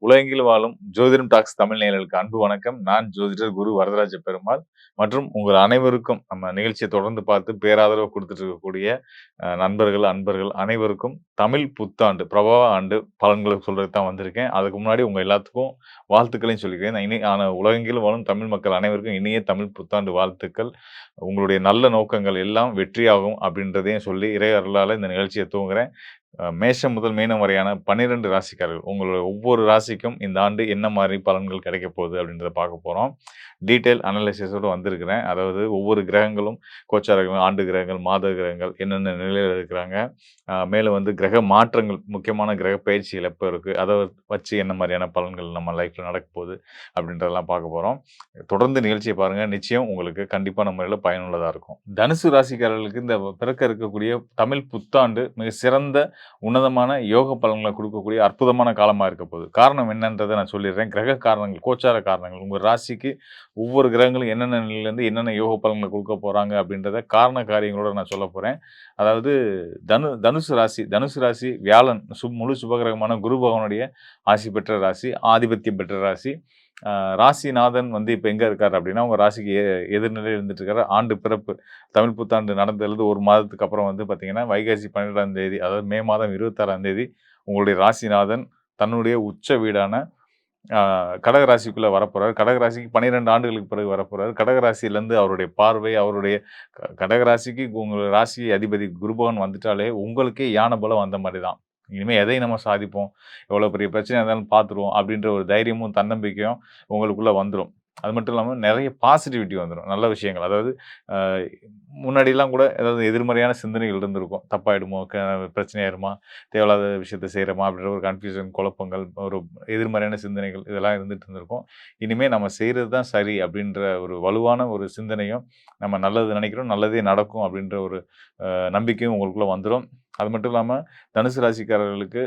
உலகெங்கிலும் வாழும் ஜோதிடம் டாக்ஸ் தமிழ் நேயர்களுக்கு அன்பு வணக்கம். நான் ஜோதிடர் குரு வரதராஜ பெருமாள் மற்றும் உங்கள் அனைவருக்கும் நம்ம நிகழ்ச்சியை தொடர்ந்து பார்த்து பேராதரவு கொடுத்துட்டு இருக்கக்கூடிய நண்பர்கள், அன்பர்கள் அனைவருக்கும் தமிழ் புத்தாண்டு, பிரபவ ஆண்டு பலன்களை சொல்றதுக்கு தான் வந்திருக்கேன். அதுக்கு முன்னாடி உங்க எல்லாத்துக்கும் வாழ்த்துக்களையும் சொல்லிக்கிறேன். உலகெங்கிலும் வாழும் தமிழ் மக்கள் அனைவருக்கும் இனிய தமிழ் புத்தாண்டு வாழ்த்துக்கள். உங்களுடைய நல்ல நோக்கங்கள் எல்லாம் வெற்றியாகும் அப்படின்றதையும் சொல்லி இறை அருளால இந்த நிகழ்ச்சியை துவங்குறேன். மேஷம் முதல் மீனம் வரையான 12 ராசிக்காரர்கள் உங்களோட ஒவ்வொரு ராசிக்கும் இந்த ஆண்டு என்ன மாதிரி பலன்கள் கிடைக்க போகுது அப்படின்றத பார்க்க போகிறோம். டீட்டெயில் அனலைசிஸோடு வந்திருக்கிறேன். அதாவது ஒவ்வொரு கிரகங்களும் கோச்சார கிரகங்கள், ஆண்டு கிரகங்கள், மாத கிரகங்கள் என்னென்ன நிலையில் இருக்கிறாங்க, மேலும் வந்து கிரக மாற்றங்கள், முக்கியமான கிரக பயிற்சிகள் எப்போ இருக்குது, அதை வச்சு என்ன மாதிரியான பலன்கள் நம்ம லைஃப்பில் நடக்க போகுது அப்படின்றதெல்லாம் பார்க்க போகிறோம். தொடர்ந்து நிகழ்ச்சியை பாருங்கள், நிச்சயம் உங்களுக்கு கண்டிப்பாக நம்ம பயனுள்ளதாக இருக்கும். தனுசு ராசிக்காரர்களுக்கு இந்த பிறக்க இருக்கக்கூடிய தமிழ் புத்தாண்டு மிக சிறந்த உன்னதமான யோக பலன்களை கொடுக்கக்கூடிய அற்புதமான காலமாக இருக்க போகுது. காரணம் என்னன்றதை நான் சொல்லிடுறேன். கிரக காரணங்கள், கோச்சார காரணங்கள், உங்கள் ராசிக்கு ஒவ்வொரு கிரகங்களும் என்னென்ன நிலையிலேருந்து என்னென்ன யோக பலன்களை கொடுக்க போகிறாங்க அப்படின்றத காரண காரியங்களோட நான் சொல்ல போகிறேன். அதாவது தனுசு ராசி வியாழன் முழு சுபகிரகமான குரு பகவானுடைய ஆசி பெற்ற ராசி, ஆதிபத்தியம் பெற்ற ராசி. ராசிநாதன் வந்து இப்போ எங்கே இருக்கார் அப்படின்னா, உங்கள் ராசிக்கு எதிர்நிலையில் இருந்துட்டு இருக்காரு. ஆண்டு பிறப்பு தமிழ் புத்தாண்டு நடந்தது ஒரு மாதத்துக்கு அப்புறம் வந்து பார்த்தீங்கன்னா, வைகாசி 12ஆம் தேதி, அதாவது மே மாதம் 26ஆம் தேதி உங்களுடைய ராசிநாதன் தன்னுடைய உச்ச வீடான கடகராசிக்குள்ளே வரப்போகிறார். கடகராசிக்கு 12 ஆண்டுகளுக்கு பிறகு வரப்போகிறார். கடகராசியிலேருந்து அவருடைய பார்வை, அவருடைய கடகராசிக்கு உங்கள் ராசி அதிபதி குருபவன் வந்துட்டாலே உங்களுக்கே யானை பலம் வந்த மாதிரி தான். இனிமேல் எதை நம்ம சாதிப்போம், எவ்வளோ பெரிய பிரச்சனை இருந்தாலும் பார்த்துருவோம் அப்படின்ற ஒரு தைரியமும் தன்னம்பிக்கையும் உங்களுக்குள்ளே வந்துடும். அது மட்டும் இல்லாமல் நிறைய பாசிட்டிவிட்டி வந்துடும், நல்ல விஷயங்கள். அதாவது முன்னாடிலாம் கூட ஏதாவது எதிர்மறையான சிந்தனைகள் இருந்திருக்கும். தப்பாயிடுமோ, பிரச்சனையாயிருமா, தேவையில்லாத விஷயத்தை செய்கிறோமா அப்படின்ற ஒரு கன்ஃபியூஷன், குழப்பங்கள், ஒரு எதிர்மறையான சிந்தனைகள் இதெல்லாம் இருந்துகிட்டு இருந்திருக்கும். இனிமேல் நம்ம செய்கிறது தான் சரி அப்படின்ற ஒரு வலுவான ஒரு சிந்தனையும், நம்ம நல்லது நினைக்கிறோம், நல்லதே நடக்கும் அப்படின்ற ஒரு நம்பிக்கையும் உங்களுக்குள்ளே வந்துடும். அது மட்டும் இல்லாமல் தனுசு ராசிக்காரர்களுக்கு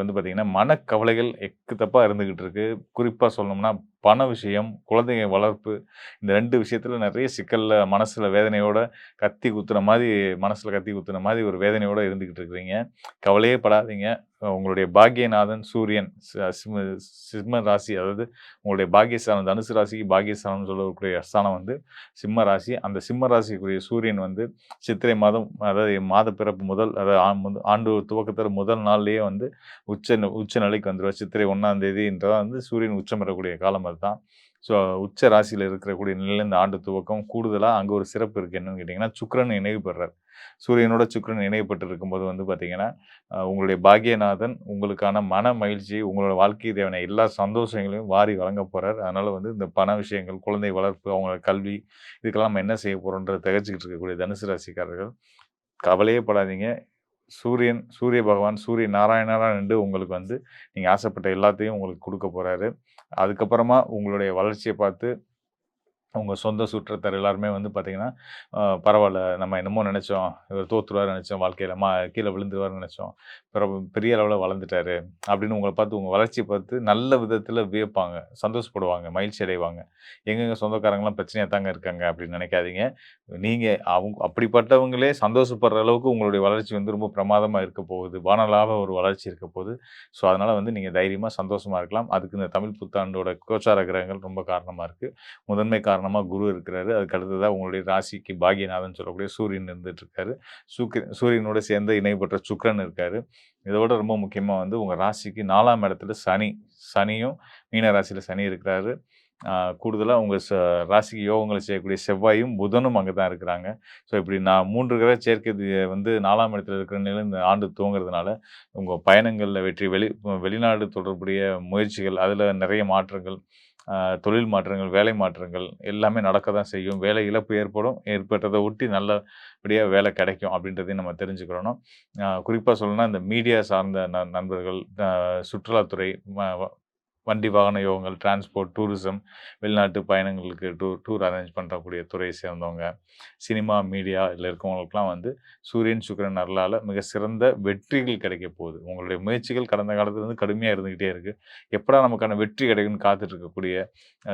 வந்து பார்த்திங்கன்னா, மனக்கவலைகள் எக்கு தப்பாக இருந்துக்கிட்டு இருக்குது. குறிப்பாக சொல்லணும்னா பண விஷயம், குழந்தைங்க வளர்ப்பு, இந்த 2 விஷயத்தில் நிறைய சிக்கலில் மனசில் வேதனையோடு கத்தி குத்துன மாதிரி ஒரு வேதனையோடு இருந்துக்கிட்டு இருக்கிறீங்க. கவலையே படாதீங்க. உங்களுடைய பாக்கியநாதன் சூரியன் சிம்ம ராசி, அதாவது உங்களுடைய பாக்கியஸ்தானம், தனுசு ராசிக்கு பாக்கியஸ்தானம் சொல்லக்கூடிய ஸ்தானம் வந்து சிம்ம ராசி. அந்த சிம்ம ராசிக்குரிய சூரியன் வந்து சித்திரை மாதம், அதாவது மாத பிறப்பு முதல், அதாவது ஆண்டு துவக்கத்தில் முதல் நாள்லேயே வந்து உச்ச நிலைக்கு வந்துடுவார். சித்திரை 1ஆம் தேதின்றதான் வந்து சூரியன் உச்சம் பெறக்கூடிய காலம் அதுதான். ஸோ உச்ச ராசியில் இருக்கக்கூடிய நிலையில் இந்த ஆண்டு துவக்கம். கூடுதலாக அங்கே ஒரு சிறப்பு இருக்குது. என்னன்னு கேட்டிங்கன்னா, சுக்கிரன் இணைவு பெறார். சூரியனோட சுக்கிரன் இணையப்பட்டு இருக்கும்போது வந்து பார்த்திங்கன்னா, உங்களுடைய பாக்கியநாதன் உங்களுக்கான மன மகிழ்ச்சி, உங்களோட வாழ்க்கை தேவையான எல்லா சந்தோஷங்களையும் வாரி வழங்க போகிறார். அதனால் வந்து இந்த பண விஷயங்கள், குழந்தை வளர்ப்பு, அவங்களோட கல்வி, இதுக்கெல்லாம் நம்ம என்ன செய்ய போகிறோன்ற திகச்சிக்கிட்டு இருக்கக்கூடிய தனுசு ராசிக்காரர்கள் கவலையே படாதீங்க. சூரிய பகவான், சூரிய நாராயணரா நின்று உங்களுக்கு வந்து நீங்கள் ஆசைப்பட்ட எல்லாத்தையும் உங்களுக்கு கொடுக்க போகிறாரு. அதுக்கப்புறமா உங்களுடைய வளர்ச்சியை பார்த்து உங்கள் சொந்த சுற்றத்தார் எல்லாருமே வந்து பார்த்திங்கன்னா, பரவாயில்ல, நம்ம என்னமோ நினச்சோம், இவர் தோற்றுருவார் நினச்சோம், வாழ்க்கையில் கீழே விழுந்துருவார்னு நினச்சோம், பெரிய அளவில் வளர்ந்துட்டாரு அப்படின்னு உங்களை பார்த்து, உங்கள் வளர்ச்சியை பார்த்து நல்ல விதத்தில் வியப்பாங்க, சந்தோஷப்படுவாங்க, மகிழ்ச்சி அடைவாங்க. எங்கெங்க சொந்தக்காரங்களாம் பிரச்சனையாக தாங்க இருக்காங்க அப்படின்னு நினைக்காதீங்க. நீங்கள் அப்படிப்பட்டவங்களே சந்தோஷப்படுற அளவுக்கு உங்களுடைய வளர்ச்சி வந்து ரொம்ப பிரமாதமாக இருக்க போகுது, வானலாக ஒரு வளர்ச்சி இருக்க போகுது. ஸோ அதனால் வந்து நீங்கள் தைரியமாக சந்தோஷமாக இருக்கலாம். அதுக்கு இந்த தமிழ் புத்தாண்டோட கோச்சார கிரகங்கள் ரொம்ப காரணமாக இருக்குது. முதன்மை காரணமாக குரு இருக்கிறாரு. அதுக்கு அடுத்ததாக உங்களுடைய ராசிக்கு பாக்கியநாதன் சொல்லக்கூடிய சூரியன் இருந்துகிட்ருக்காரு. சூரியனோட சேர்ந்து இணைப்பட்ட சுக்கிரன் இருக்கார். இதோட ரொம்ப முக்கியமாக வந்து உங்கள் ராசிக்கு 4ஆம் இடத்துல சனியும், மீன ராசியில் சனி இருக்கிறாரு. கூடுதலாக உங்கள் ராசிக்கு யோகங்களை செய்யக்கூடிய செவ்வாயும் புதனும் அங்கே தான் இருக்கிறாங்க. ஸோ இப்படி 3 கிரக சேர்க்கை வந்து 4ஆம் இடத்துல இருக்கிற நிலையில் இந்த ஆண்டு துவங்கிறதுனால உங்கள் பயணங்களில் வெற்றி, வெளிநாடு தொடர்புடைய முயற்சிகள், அதில் நிறைய மாற்றங்கள், தொழில் மாற்றங்கள், வேலை மாற்றங்கள் எல்லாமே நடக்க தான் செய்யும். வேலை இழப்பு ஏற்பட்டதை ஒட்டி நல்லபடியாக வேலை கிடைக்கும் அப்படின்றதையும் நம்ம தெரிஞ்சுக்கிறணும். குறிப்பாக சொல்லணும்னா இந்த மீடியா சார்ந்த நண்பர்கள், சுற்றுலாத்துறை, வண்டி வாகன யோகங்கள், டிரான்ஸ்போர்ட், டூரிசம், வெளிநாட்டு பயணங்களுக்கு டூர் அரேஞ்ச் பண்ணக்கூடிய துறையை சேர்ந்தவங்க, சினிமா, மீடியா இதில் இருக்கவங்களுக்குலாம் வந்து சூரியன் சுக்கிரன் அருளால் மிக சிறந்த வெற்றிகள் கிடைக்க போகுது. உங்களுடைய முயற்சிகள் கடந்த காலத்தில் வந்து கடுமையாக இருந்துக்கிட்டே இருக்குது. எப்படா நமக்கான வெற்றி கிடைக்குன்னு காத்துட்டு இருக்கக்கூடிய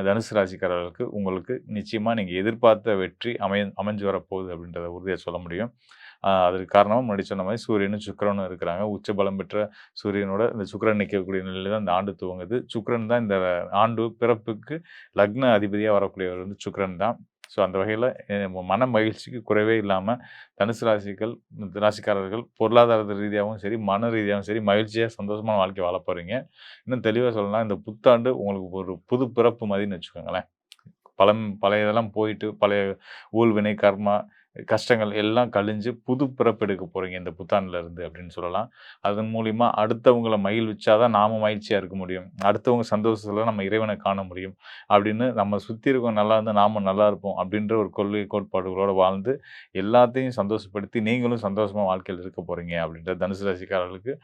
தனுசு ராசிக்காரர்களுக்கு உங்களுக்கு நிச்சயமாக நீங்கள் எதிர்பார்த்த வெற்றி அமைஞ்சு வரப்போகுது அப்படின்றத உறுதியாக சொல்ல முடியும். அதுக்கு காரணமா முன்னாடி சொன்ன மாரி சூரியனும், சுக்கிரனும் இருக்கிறாங்க. உச்ச பலம் பெற்ற சூரியனோட இந்த சுக்கிரன் நிக்கக்கூடிய நிலையில தான் இந்த ஆண்டு துவங்குது. சுக்கிரன் தான் இந்த ஆண்டு பிறப்புக்கு லக்ன அதிபதியா வரக்கூடியவர் வந்து சுக்கிரன் தான். ஸோ அந்த வகையில மன மகிழ்ச்சிக்கு குறைவே இல்லாம தனுசு ராசிக்காரர்கள் பொருளாதார ரீதியாவும் சரி, மன ரீதியாவும் சரி மகிழ்ச்சியா, சந்தோஷமான வாழ்க்கை வாழப் போறீங்க. இன்னும் தெளிவா சொல்லணும்னா, இந்த புத்தாண்டு உங்களுக்கு ஒரு புது பிறப்பு மாதிரின்னு வச்சுக்கோங்களேன். பழையதெல்லாம் போயிட்டு, பழைய ஊழ்வினை, கர்மா, கஷ்டங்கள் எல்லாம் கழிஞ்சு புது பிறப்பெடுக்க போறீங்க இந்த புத்தாண்டுல இருந்து அப்படின்னு சொல்லலாம். அதன் மூலியமா அடுத்தவங்கள மகிழ்விச்சா தான் நாம மகிழ்ச்சியா இருக்க முடியும். அடுத்தவங்க சந்தோஷத்துல நம்ம இறைவன காண முடியும். அப்படின்னு நம்ம சுத்தி இருக்கவங்க நல்லா இருந்தா நாம நல்லா இருப்போம் அப்படின்ற ஒரு கொள்கை கோட்பாடுகளோட வாழ்ந்து, எல்லாத்தையும் சந்தோஷப்படுத்தி நீங்களும் சந்தோஷமா வாழ்க்கையில இருக்க போறீங்க அப்படின்ற தனுசு ராசிக்காரர்களுக்கு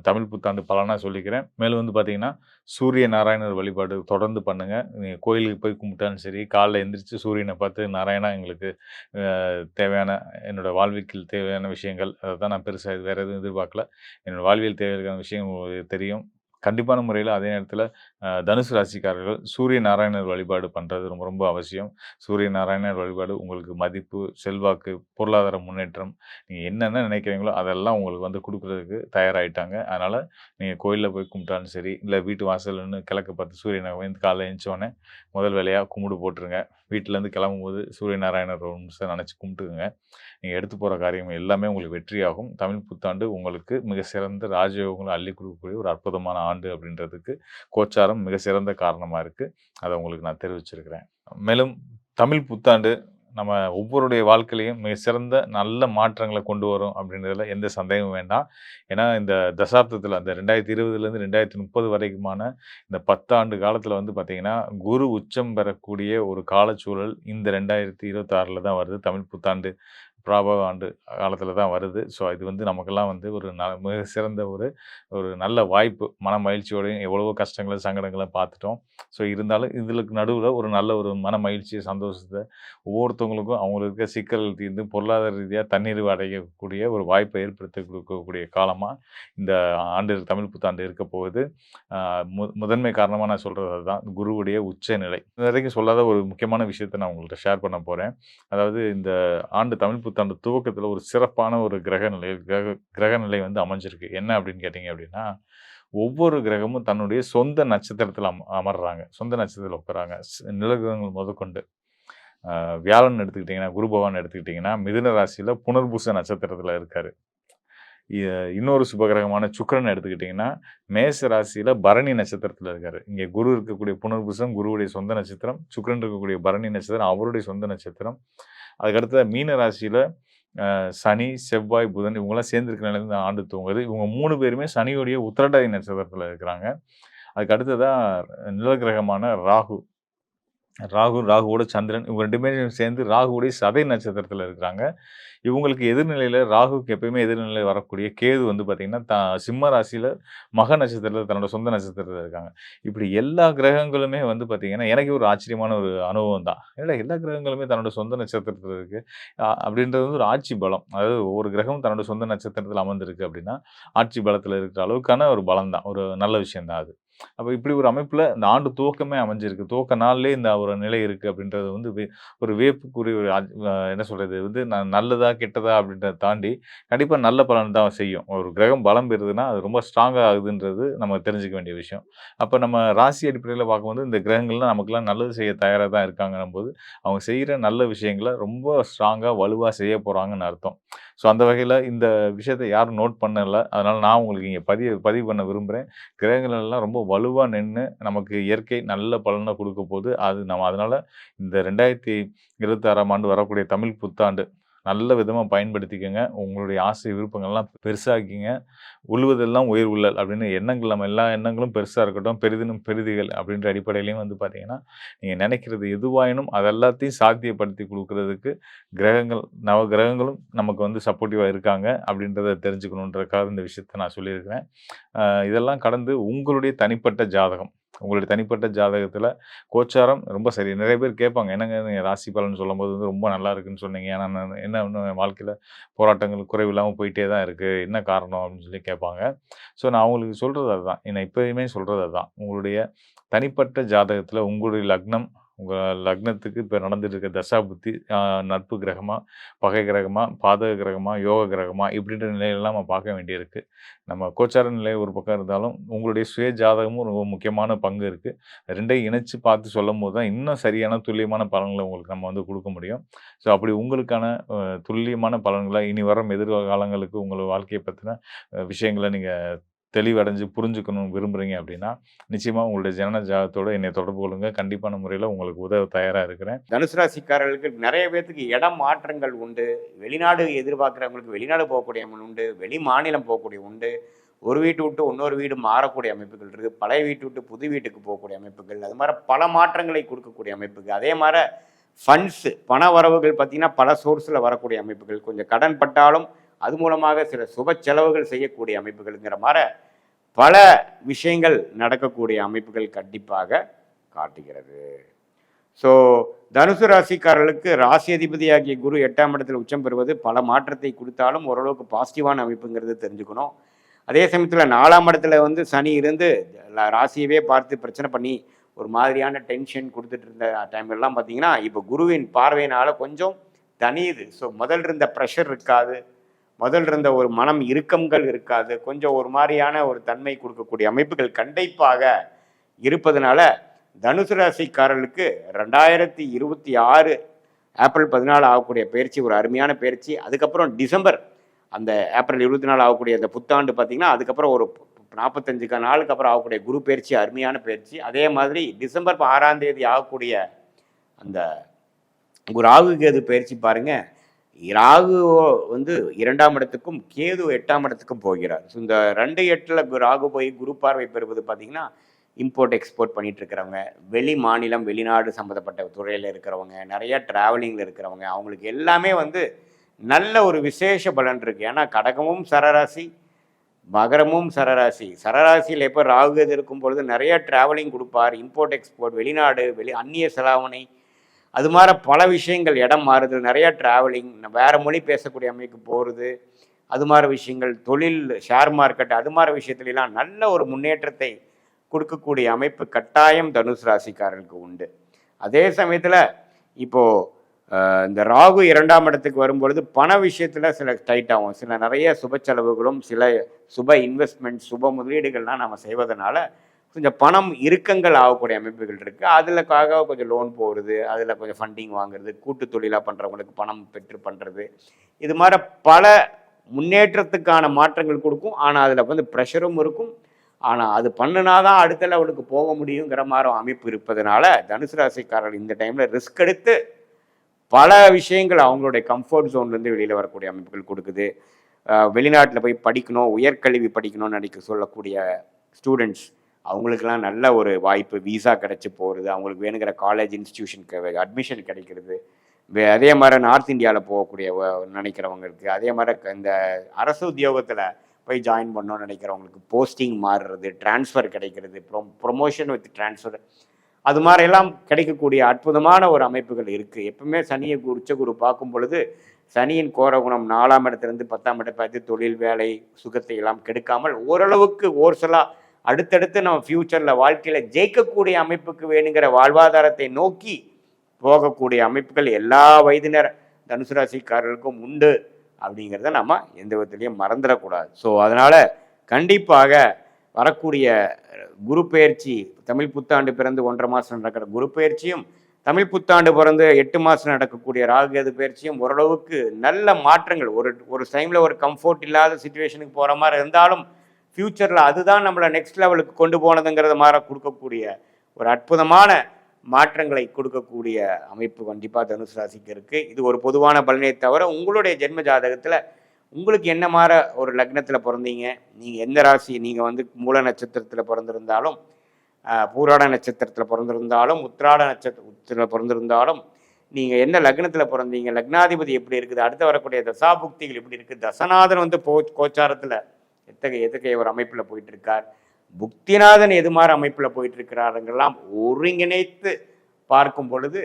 தமிழ் புத்தாண்டு பலனா சொல்லிக்கிறேன். மேலும் வந்து பார்த்தீங்கன்னா, சூரிய நாராயணர் வழிபாடு தொடர்ந்து பண்ணுங்க. நீங்க கோயிலுக்கு போய் கும்பிட்டாலும் சரி, காலைல எந்திரிச்சு சூரியன பார்த்து நாராயணா எங்களுக்கு தேவையான என்னோட வாழ்வியலுக்கு தேவையான விஷயங்கள் அததான் நான் பெருசா வேற எதுவும் எதிர்பார்க்கல. என்னோட வாழ்வியல் தேவையான விஷயம் உங்களுக்கு தெரியும். கண்டிப்பான முறையில அதே நேரத்தில தனுசு ராசிக்காரர்கள் சூரிய நாராயணர் வழிபாடு பண்றது ரொம்ப ரொம்ப அவசியம். சூரிய நாராயணர் வழிபாடு உங்களுக்கு மதிப்பு, செல்வாக்கு, பொருளாதார முன்னேற்றம், நீங்க என்னென்ன நினைக்கிறீங்களோ அதெல்லாம் உங்களுக்கு வந்து குடுக்குறதுக்கு தயாராயிட்டாங்க. அதனால நீங்க கோயில்ல போய் கும்பிட்டாலும் சரி, இல்ல வீட்டு வாசல்ல நின்னு கிழக்க பார்த்து சூரியன காலைல எந்திச்ச உடனே முதல் வேலையா கும்பிடு போட்டுருங்க. வீட்லருந்து கிளம்பும்போது சூரிய நாராயணர் ஒரு நிமிஷம் நெனச்சு கும்பிட்டுக்கங்க. நீங்க எடுத்து போற காரியம் எல்லாமே உங்களுக்கு வெற்றியாகும். தமிழ் புத்தாண்டு உங்களுக்கு மிக சிறந்த ராஜயோகங்கள அள்ளிக் குடுக்கக்கூடிய ஒரு அற்புதமான ஆண்டு அப்படின்றதுக்கு கோச்சாரம் மிக சிறந்த காரணமா இருக்கு. அத உங்களுக்கு நான் தெரிவிச்சிருக்கிறேன். மேலும் தமிழ் புத்தாண்டு நம்ம ஒவ்வொருடைய வாழ்க்கையிலயும் மிக சிறந்த நல்ல மாற்றங்கள கொண்டு வரும் அப்படின்றதுல எந்த சந்தேகமும் வேண்டாம். ஏன்னா, இந்த தசாப்தத்தில அந்த 2020லேருந்து 2030 வரைக்குமான இந்த 10 ஆண்டு காலத்தில வந்து பார்த்தீங்கன்னா, குரு உச்சம் பெறக்கூடிய ஒரு காலச்சூழல் இந்த 2026ல தான் வருது. தமிழ் புத்தாண்டு பிராபவ ஆண்டு காலத்தில தான் வருது. ஸோ இது வந்து நமக்கெல்லாம் வந்து ஒரு மிக சிறந்த ஒரு ஒரு நல்ல வாய்ப்பு. மன மகிழ்ச்சியோடையும் எவ்வளவோ கஷ்டங்கள, சங்கடங்கள பார்த்துட்டோம். ஸோ இருந்தாலும் இதுக்கு நடுவுல ஒரு நல்ல ஒரு மன மகிழ்ச்சி, சந்தோஷத்த ஒவ்வொருத்தவங்களுக்கும் அவங்களுக்கு இருக்க சிக்கல்கள் தீர்ந்து பொருளாதார ரீதியா தன்னிறைவு அடையக்கூடிய ஒரு வாய்ப்பை ஏற்படுத்தி கொடுக்கக்கூடிய காலமா இந்த ஆண்டு தமிழ் புத்தாண்டு இருக்க போகுது. ஆ முதன்மை காரணமா நான் சொல்றது அதுதான். குருவுடைய உச்ச நிலை. இதுவரைக்கும் சொல்லாத ஒரு முக்கியமான விஷயத்த நான் உங்கள்ட்ட ஷேர் பண்ண போறேன். அதாவது இந்த ஆண்டு தமிழ் புத்தாண்டு துவக்கத்தில ஒரு சிறப்பான ஒரு கிரக நிலை வந்து அமைஞ்சிருக்கு. என்ன அப்படின்னு கேட்டீங்க அப்படின்னா, ஒவ்வொரு கிரகமும் தன்னுடைய சொந்த நட்சத்திரத்தில அமர்றாங்க. சொந்த நட்சத்திரத்தில உட்கார்றாங்க. நிலகிரகங்கள் முதற்கொண்டு. வியாழன் எடுத்துக்கிட்டீங்கன்னா, குரு பகவான் எடுத்துக்கிட்டீங்கன்னா, மிதுன ராசியில புனர்பூச நட்சத்திரத்தில இருக்காரு. இ இன்னொரு சுபகிரகமான சுக்கிரன் எடுத்துக்கிட்டீங்கன்னா, மேச ராசியில பரணி நட்சத்திரத்தில இருக்காரு. இங்கே குரு இருக்கக்கூடிய புனர்பூசம் குருவுடைய சொந்த நட்சத்திரம். சுக்கிரன் இருக்கக்கூடிய பரணி நட்சத்திரம் அவருடைய சொந்த நட்சத்திரம். அதுக்கு அடுத்ததா மீன ராசியில சனி, செவ்வாய், புதன் இவங்கலாம் சேர்ந்திருக்கிற நிலையில இந்த ஆண்டு துவங்குது. இவங்க 3 பேருமே சனியுடைய உத்திரட்டாதி நட்சத்திரத்தில இருக்கிறாங்க. அதுக்கு அடுத்ததா நிழல் கிரகமான ராகு. ராகுவோட சந்திரன் இவங்க 2 பேரும் சேர்ந்து ராகுவுடைய சதய நட்சத்திரத்தில இருக்கிறாங்க. இவங்களுக்கு எதிர்நிலையில ராகுவுக்கு எப்பயுமே எதிர்நிலை வரக்கூடிய கேது வந்து பார்த்தீங்கன்னா, சிம்ம ராசியில மக நட்சத்திரத்தில தன்னோட சொந்த நட்சத்திரத்தில இருக்காங்க. இப்படி எல்லா கிரகங்களுமே வந்து பார்த்தீங்கன்னா, எனக்கே ஒரு ஆச்சரியமான ஒரு அனுபவம் தான். என்னடா எல்லா கிரகங்களுமே தன்னோட சொந்த நட்சத்திரத்தில இருக்கு. அப்படின்றது வந்து ஒரு ஆட்சி பலம். அதாவது ஒவ்வொரு கிரகமும் தன்னோட சொந்த நட்சத்திரத்தில அமர்ந்திருக்கு அப்படின்னா, ஆட்சி பலத்தில இருக்கிற அளவுக்கான ஒரு பலம் தான். ஒரு நல்ல விஷயம் தான் அது. அப்ப இப்படி ஒரு அமைப்புல இந்த ஆண்டு துவக்கமே அமைஞ்சிருக்கு. துவக்க நாள்லயே இந்த ஒரு நிலை இருக்கு அப்படின்றது வந்து ஒரு வியப்புக்குரிய ஒரு என்ன சொல்றது? இது வந்து நல்லதா, கெட்டதா அப்படின்றத தாண்டி கண்டிப்பா நல்ல பலன் தான் செய்யும். ஒரு கிரகம் பலம் பெறுதுன்னா, அது ரொம்ப ஸ்ட்ராங்கா ஆகுதுன்றது நம்ம தெரிஞ்சுக்க வேண்டிய விஷயம். அப்ப நம்ம ராசி அடிப்படையில பார்க்கும்போது இந்த கிரகங்கள்லாம் நமக்கெல்லாம் நல்லது செய்ய தயாரா தான் இருக்காங்கன்னும்போது, அவங்க செய்ற நல்ல விஷயங்கள ரொம்ப ஸ்ட்ராங்கா, வலுவா செய்ய போறாங்கன்னு அர்த்தம். ஸோ அந்த வகையில இந்த விஷயத்த யாரும் நோட் பண்ணல. அதனால நான் உங்களுக்கு இங்க பதிவு பண்ண விரும்புறேன். கிரகங்கள் எல்லாம் ரொம்ப வலுவா நின்னு, நமக்கு இயற்கை நல்ல பலன குடுக்க போது. அது நம்ம அதனால இந்த 2026ஆம் ஆண்டு வரக்கூடிய தமிழ் புத்தாண்டு நல்ல விதமா பயன்படுத்திக்கங்க. உங்களுடைய ஆசை விருப்பங்கள்லாம் பெருசாக்கிங்க. "உழுவதெல்லாம் உயிர் உள்ளல்" அப்படின்னு எண்ணங்கள் நம்ம எல்லா எண்ணங்களும் பெருசா இருக்கட்டும். "பெரிதினும் பெரிதுகள்" அப்படின்ற அடிப்படையிலயும் வந்து பார்த்தீங்கன்னா, நீங்க நினைக்கிறது எதுவாயினும் அது எல்லாத்தையும் சாத்தியப்படுத்தி குடுக்குறதுக்கு கிரகங்கள் நவகிரகங்களும் நமக்கு வந்து சப்போர்ட்டிவா இருக்காங்க அப்படின்றத தெரிஞ்சுக்கணுன்றதுக்காக இந்த விஷயத்த நான் சொல்லியிருக்கிறேன். இதெல்லாம் கடந்து உங்களுடைய தனிப்பட்ட ஜாதகம். உங்களுடைய தனிப்பட்ட ஜாதகத்தில கோச்சாரம் ரொம்ப சரி. நிறைய பேர் கேட்பாங்க, "என்னங்க நீங்க ராசி பலன் சொல்லும்போது வந்து ரொம்ப நல்லா இருக்குன்னு சொன்னீங்க. ஆனா நான் என்ன இன்னும் என் வாழ்க்கையில போராட்டங்கள் குறைவில்லாம போயிட்டே தான் இருக்கு. என்ன காரணம்?" அப்படின்னு சொல்லி கேட்பாங்க. ஸோ நான் அவங்களுக்கு சொல்றது அதுதான். நான் எப்பயுமே சொல்றது அதுதான். உங்களுடைய தனிப்பட்ட ஜாதகத்தில உங்களுடைய லக்னம், உங்கள் லக்னத்துக்கு இப்போ நடந்துட்டு இருக்க தசாபுத்தி நட்பு கிரகமா, பகை கிரகமா, பாதக கிரகமா, யோக கிரகமா இப்படின்ற நிலையெல்லாம் நம்ம பார்க்க வேண்டியிருக்கு. நம்ம கோச்சார நிலை ஒரு பக்கம் இருந்தாலும், உங்களுடைய சுய ஜாதகமும் ரொம்ப முக்கியமான பங்கு இருக்கு. 2யும் இணைச்சு பார்த்து சொல்லும்போது தான் இன்னும் சரியான துல்லியமான பலன்கள உங்களுக்கு நம்ம வந்து குடுக்க முடியும். ஸோ அப்படி உங்களுக்கான துல்லியமான பலன்கள இனி வரும் எதிர்காலங்களுக்கு உங்கள் வாழ்க்கைய பத்தின விஷயங்கள நீங்க தெளிவடைஞ்சு புரிஞ்சுக்கணும்னு விரும்புறீங்க அப்படின்னா, நிச்சயமா உங்களுடைய ஜனன ஜாதகத்தோட என்னைய தொடர்பு கொள்ளுங்க. கண்டிப்பான முறையில உங்களுக்கு உதவ தயாரா இருக்கிறேன். தனுசு ராசிக்காரர்களுக்கு நிறைய பேத்துக்கு இடம் மாற்றங்கள் உண்டு. வெளிநாடு எதிர்பார்க்குறவங்களுக்கு வெளிநாடு போகக்கூடிய உண்டு. வெளி மாநிலம் போகக்கூடிய உண்டு. ஒரு வீட்டு விட்டு இன்னொரு வீடு மாறக்கூடிய அமைப்புகள் இருக்குது. பழைய வீட்டு விட்டு புது வீட்டுக்கு போகக்கூடிய அமைப்புகள். அது மாதிரி பல மாற்றங்களை கொடுக்கக்கூடிய அமைப்புகள். அதே மாதிரி ஃபண்ட்ஸு பண வரவுகள் பார்த்திங்கன்னா பல சோர்ஸில் வரக்கூடிய அமைப்புகள். கொஞ்சம் கடன் பட்டாலும் அது மூலமாக சில சுப செலவுகள் செய்யக்கூடிய அமைப்புகள்ங்கிற மாதிரி பல விஷயங்கள் நடக்கக்கூடிய அமைப்புகள் கண்டிப்பாக காட்டுகிறது. ஸோ தனுசு ராசிக்காரர்களுக்கு ராசி அதிபதியாகிய குரு 8ஆம் இடத்தில் உச்சம் பெறுவது பல மாற்றத்தை கொடுத்தாலும் ஓரளவுக்கு பாசிட்டிவான அமைப்புங்கிறது தெரிஞ்சுக்கணும். அதே சமயத்தில் 4ஆம் இடத்துல வந்து சனி இருந்து ராசியவே பார்த்து பிரச்சனை பண்ணி ஒரு மாதிரியான டென்ஷன் கொடுத்துட்டு இருந்த டைம்லாம் பார்த்தீங்கன்னா இப்போ குருவின் பார்வையினால் கொஞ்சம் தனியுது. ஸோ முதல் இருந்த ப்ரெஷர் இருக்காது, முதல் இருந்த ஒரு மனம் இறுக்கங்கள் இருக்காது, கொஞ்சம் ஒரு மாதிரியான ஒரு தன்மை கொடுக்கக்கூடிய அமைப்புகள் கண்டிப்பாக இருப்பதனால தனுசு ராசிக்காரர்களுக்கு 2026 ஏப்ரல் 14 ஆகக்கூடிய பயிற்சி ஒரு அருமையான பயிற்சி. அதுக்கப்புறம் டிசம்பர் அந்த ஏப்ரல் 24 ஆகக்கூடிய அந்த புத்தாண்டு பார்த்திங்கன்னா அதுக்கப்புறம் ஒரு 45 நாளுக்கு அப்புறம் ஆகக்கூடிய குரு பயிற்சி அருமையான பயிற்சி. அதே மாதிரி டிசம்பர் 6ஆம் தேதி ஆகக்கூடிய அந்த ராகு கேது பயிற்சி பாருங்கள். ராகு வந்து 2ஆம் இடத்துக்கும் கேது 8ஆம் இடத்துக்கும் போகிறார். ஸோ இந்த 2-8 ராகு போய் குரு பார்வை பெறுவது பார்த்திங்கன்னா இம்போர்ட் எக்ஸ்போர்ட் பண்ணிட்டு இருக்கிறவங்க, வெளி மாநிலம் வெளிநாடு சம்மந்தப்பட்ட துறையில் இருக்கிறவங்க, நிறைய ட்ராவலிங்கில் இருக்கிறவங்க, அவங்களுக்கு எல்லாமே வந்து நல்ல ஒரு விசேஷ பலன் இருக்குது. ஏன்னா கடகமும் சரராசி, மகரமும் சரராசி. சரராசியில் எப்போ ராகு இருக்கும் பொழுது நிறைய ட்ராவலிங் கொடுப்பார், இம்போர்ட் எக்ஸ்போர்ட், வெளிநாடு அந்நிய செலாவணை, அது மாதிரி பல விஷயங்கள், இடம் மாறுதல், நிறைய ட்ராவலிங், வேறு மொழி பேசக்கூடிய அமைப்புக்கு போகிறது, அது மாதிரி விஷயங்கள், தொழில், ஷேர் மார்க்கெட், அது மாதிரி விஷயத்துலாம் நல்ல ஒரு முன்னேற்றத்தை கொடுக்கக்கூடிய அமைப்பு கட்டாயம் தனுசு ராசிக்காரர்களுக்கு உண்டு. அதே சமயத்தில் இப்போது இந்த ராகு 2ஆம் இடத்துக்கு வரும்பொழுது பண விஷயத்தில் சில டைட் ஆகும். சில நிறைய சுப செலவுகளும் சில சுப இன்வெஸ்ட்மெண்ட் சுப முதலீடுகள்லாம் நம்ம செய்வதனால கொஞ்சம் பணம் இறுக்கங்கள் ஆகக்கூடிய அமைப்புகள் இருக்குது. அதில்க்காக கொஞ்சம் லோன் போகிறது, அதில் கொஞ்சம் ஃபண்டிங் வாங்குறது, கூட்டு தொழிலாக பண்ணுறவங்களுக்கு பணம் பெற்று பண்ணுறது, இது மாதிரி பல முன்னேற்றத்துக்கான மாற்றங்கள் கொடுக்கும். ஆனால் அதில் வந்து ப்ரெஷரும் இருக்கும். ஆனால் அது பண்ணினாதான் அடுத்த லெவலுக்கு போக முடியுங்கிற மாதிரி அமைப்பு இருப்பதனால தனுசு ராசிக்காரர்கள் இந்த டைமில் ரிஸ்க் எடுத்து பல விஷயங்கள் அவங்களுடைய கம்ஃபர்ட் ஜோன்லேருந்து வெளியில் வரக்கூடிய அமைப்புகள் கொடுக்குது. வெளிநாட்டில் போய் படிக்கணும், உயர்கல்வி படிக்கணும்னு நினைக்க சொல்லக்கூடிய ஸ்டூடெண்ட்ஸ் அவங்களுக்கெல்லாம் நல்ல ஒரு வாய்ப்பு, விசா கிடச்சி போகிறது, அவங்களுக்கு வேணுங்கிற காலேஜ் இன்ஸ்டிடியூஷனுக்கு அட்மிஷன் கிடைக்கிறது. அதே மாதிரி நார்த் இந்தியாவில் போகக்கூடிய நினைக்கிறவங்களுக்கு, அதே மாதிரி இந்த அரசு உத்தியோகத்தில் போய் ஜாயின் பண்ணணும்னு நினைக்கிறவங்களுக்கு போஸ்டிங் மாறுறது, டிரான்ஸ்ஃபர் கிடைக்கிறது, ப்ரொமோஷன் வித் டிரான்ஸ்ஃபர், அது மாதிரியெல்லாம் கிடைக்கக்கூடிய அற்புதமான ஒரு அமைப்புகள் இருக்குது. எப்பவுமே சனியை உச்சகுரு பார்க்கும் பொழுது சனியின் கோரகுணம் 4ஆம் இடத்துலேருந்து 10ஆம் இடத்தை பார்த்து தொழில், வேலை, சுகத்தை எல்லாம் கெடுக்காமல் ஓரளவுக்கு ஓர்சலாக அடுத்தடுத்து நம்ம ஃப்யூச்சரில் வாழ்க்கையில் ஜெயிக்கக்கூடிய அமைப்புக்கு வேணுங்கிற வாழ்வாதாரத்தை நோக்கி போகக்கூடிய அமைப்புகள் எல்லா வயதினர் தனுசு ராசிக்காரர்களுக்கும் உண்டு அப்படிங்கிறத நம்ம எந்த விதத்துலையும் மறந்துடக்கூடாது. ஸோ அதனால் கண்டிப்பாக வரக்கூடிய குரு பெயர்ச்சி, தமிழ் புத்தாண்டு பிறந்து 1.5 மாதம் நடக்கிற குரு பெயர்ச்சியும், தமிழ் புத்தாண்டு பிறந்து 8 மாதம் நடக்கக்கூடிய ராகுகேது பயிற்சியும் ஓரளவுக்கு நல்ல மாற்றங்கள், ஒரு டைமில் ஒரு கம்ஃபோர்ட் இல்லாத சுச்சுவேஷனுக்கு போகிற மாதிரி இருந்தாலும் ஃப்யூச்சரில் அதுதான் நம்மளை நெக்ஸ்ட் லெவலுக்கு கொண்டு போனதுங்கிறத மாதிரி கொடுக்கக்கூடிய ஒரு அற்புதமான மாற்றங்களை கொடுக்கக்கூடிய அமைப்பு கண்டிப்பாக தனுசு ராசிக்கு இருக்குது. இது ஒரு பொதுவான பலனை தவிர உங்களுடைய ஜென்ம ஜாதகத்தில் உங்களுக்கு என்ன மாதிரி ஒரு லக்னத்தில் பிறந்தீங்க, நீங்கள் எந்த ராசி, நீங்கள் வந்து மூல நட்சத்திரத்தில் பிறந்திருந்தாலும், பூராட நட்சத்திரத்தில் பிறந்திருந்தாலும், உத்திராட நட்சத்திரத்தில் பிறந்திருந்தாலும், நீங்கள் என்ன லக்னத்தில் பிறந்தீங்க, லக்னாதிபதி எப்படி இருக்குது, அடுத்து வரக்கூடிய தசாபுக்திகள் எப்படி இருக்குது, தசநாதன் வந்து கோச்சாரத்தில் எத்தகைய ஒரு அமைப்பில் போயிட்டுருக்கார், புக்திநாதன் எது மாதிரி அமைப்பில் போயிட்டுருக்கிறாருங்கெல்லாம் ஒருங்கிணைத்து பார்க்கும் பொழுது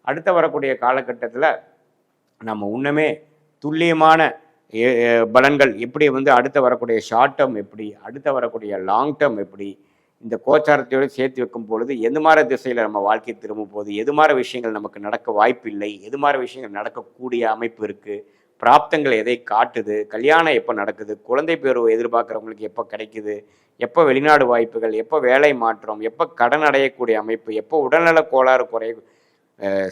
அடுத்த வரக்கூடிய காலகட்டத்தில் நம்ம இன்னுமே துல்லியமான பலன்கள் எப்படி வந்து அடுத்த வரக்கூடிய ஷார்ட் டேர்ம் எப்படி, அடுத்த வரக்கூடிய லாங் டேர்ம் எப்படி, இந்த கோச்சாரத்தோடு சேர்த்து வைக்கும் பொழுது எது மாதிரி திசையில் நம்ம வாழ்க்கை திரும்ப போகுது, எது மாதிரி விஷயங்கள் நமக்கு நடக்க வாய்ப்பு இல்லை, எது மாதிரி விஷயங்கள் நடக்கக்கூடிய அமைப்பு இருக்குது, பிராப்தங்கள் எதை காட்டுது, கல்யாணம் எப்போ நடக்குது, குழந்தை பேர் எதிர்பார்க்குறவங்களுக்கு எப்போ கிடைக்குது, எப்போ வெளிநாடு வாய்ப்புகள், எப்போ வேலை மாற்றம், எப்போ கடன் அடையக்கூடிய அமைப்பு, எப்போ உடல்நல கோளாறு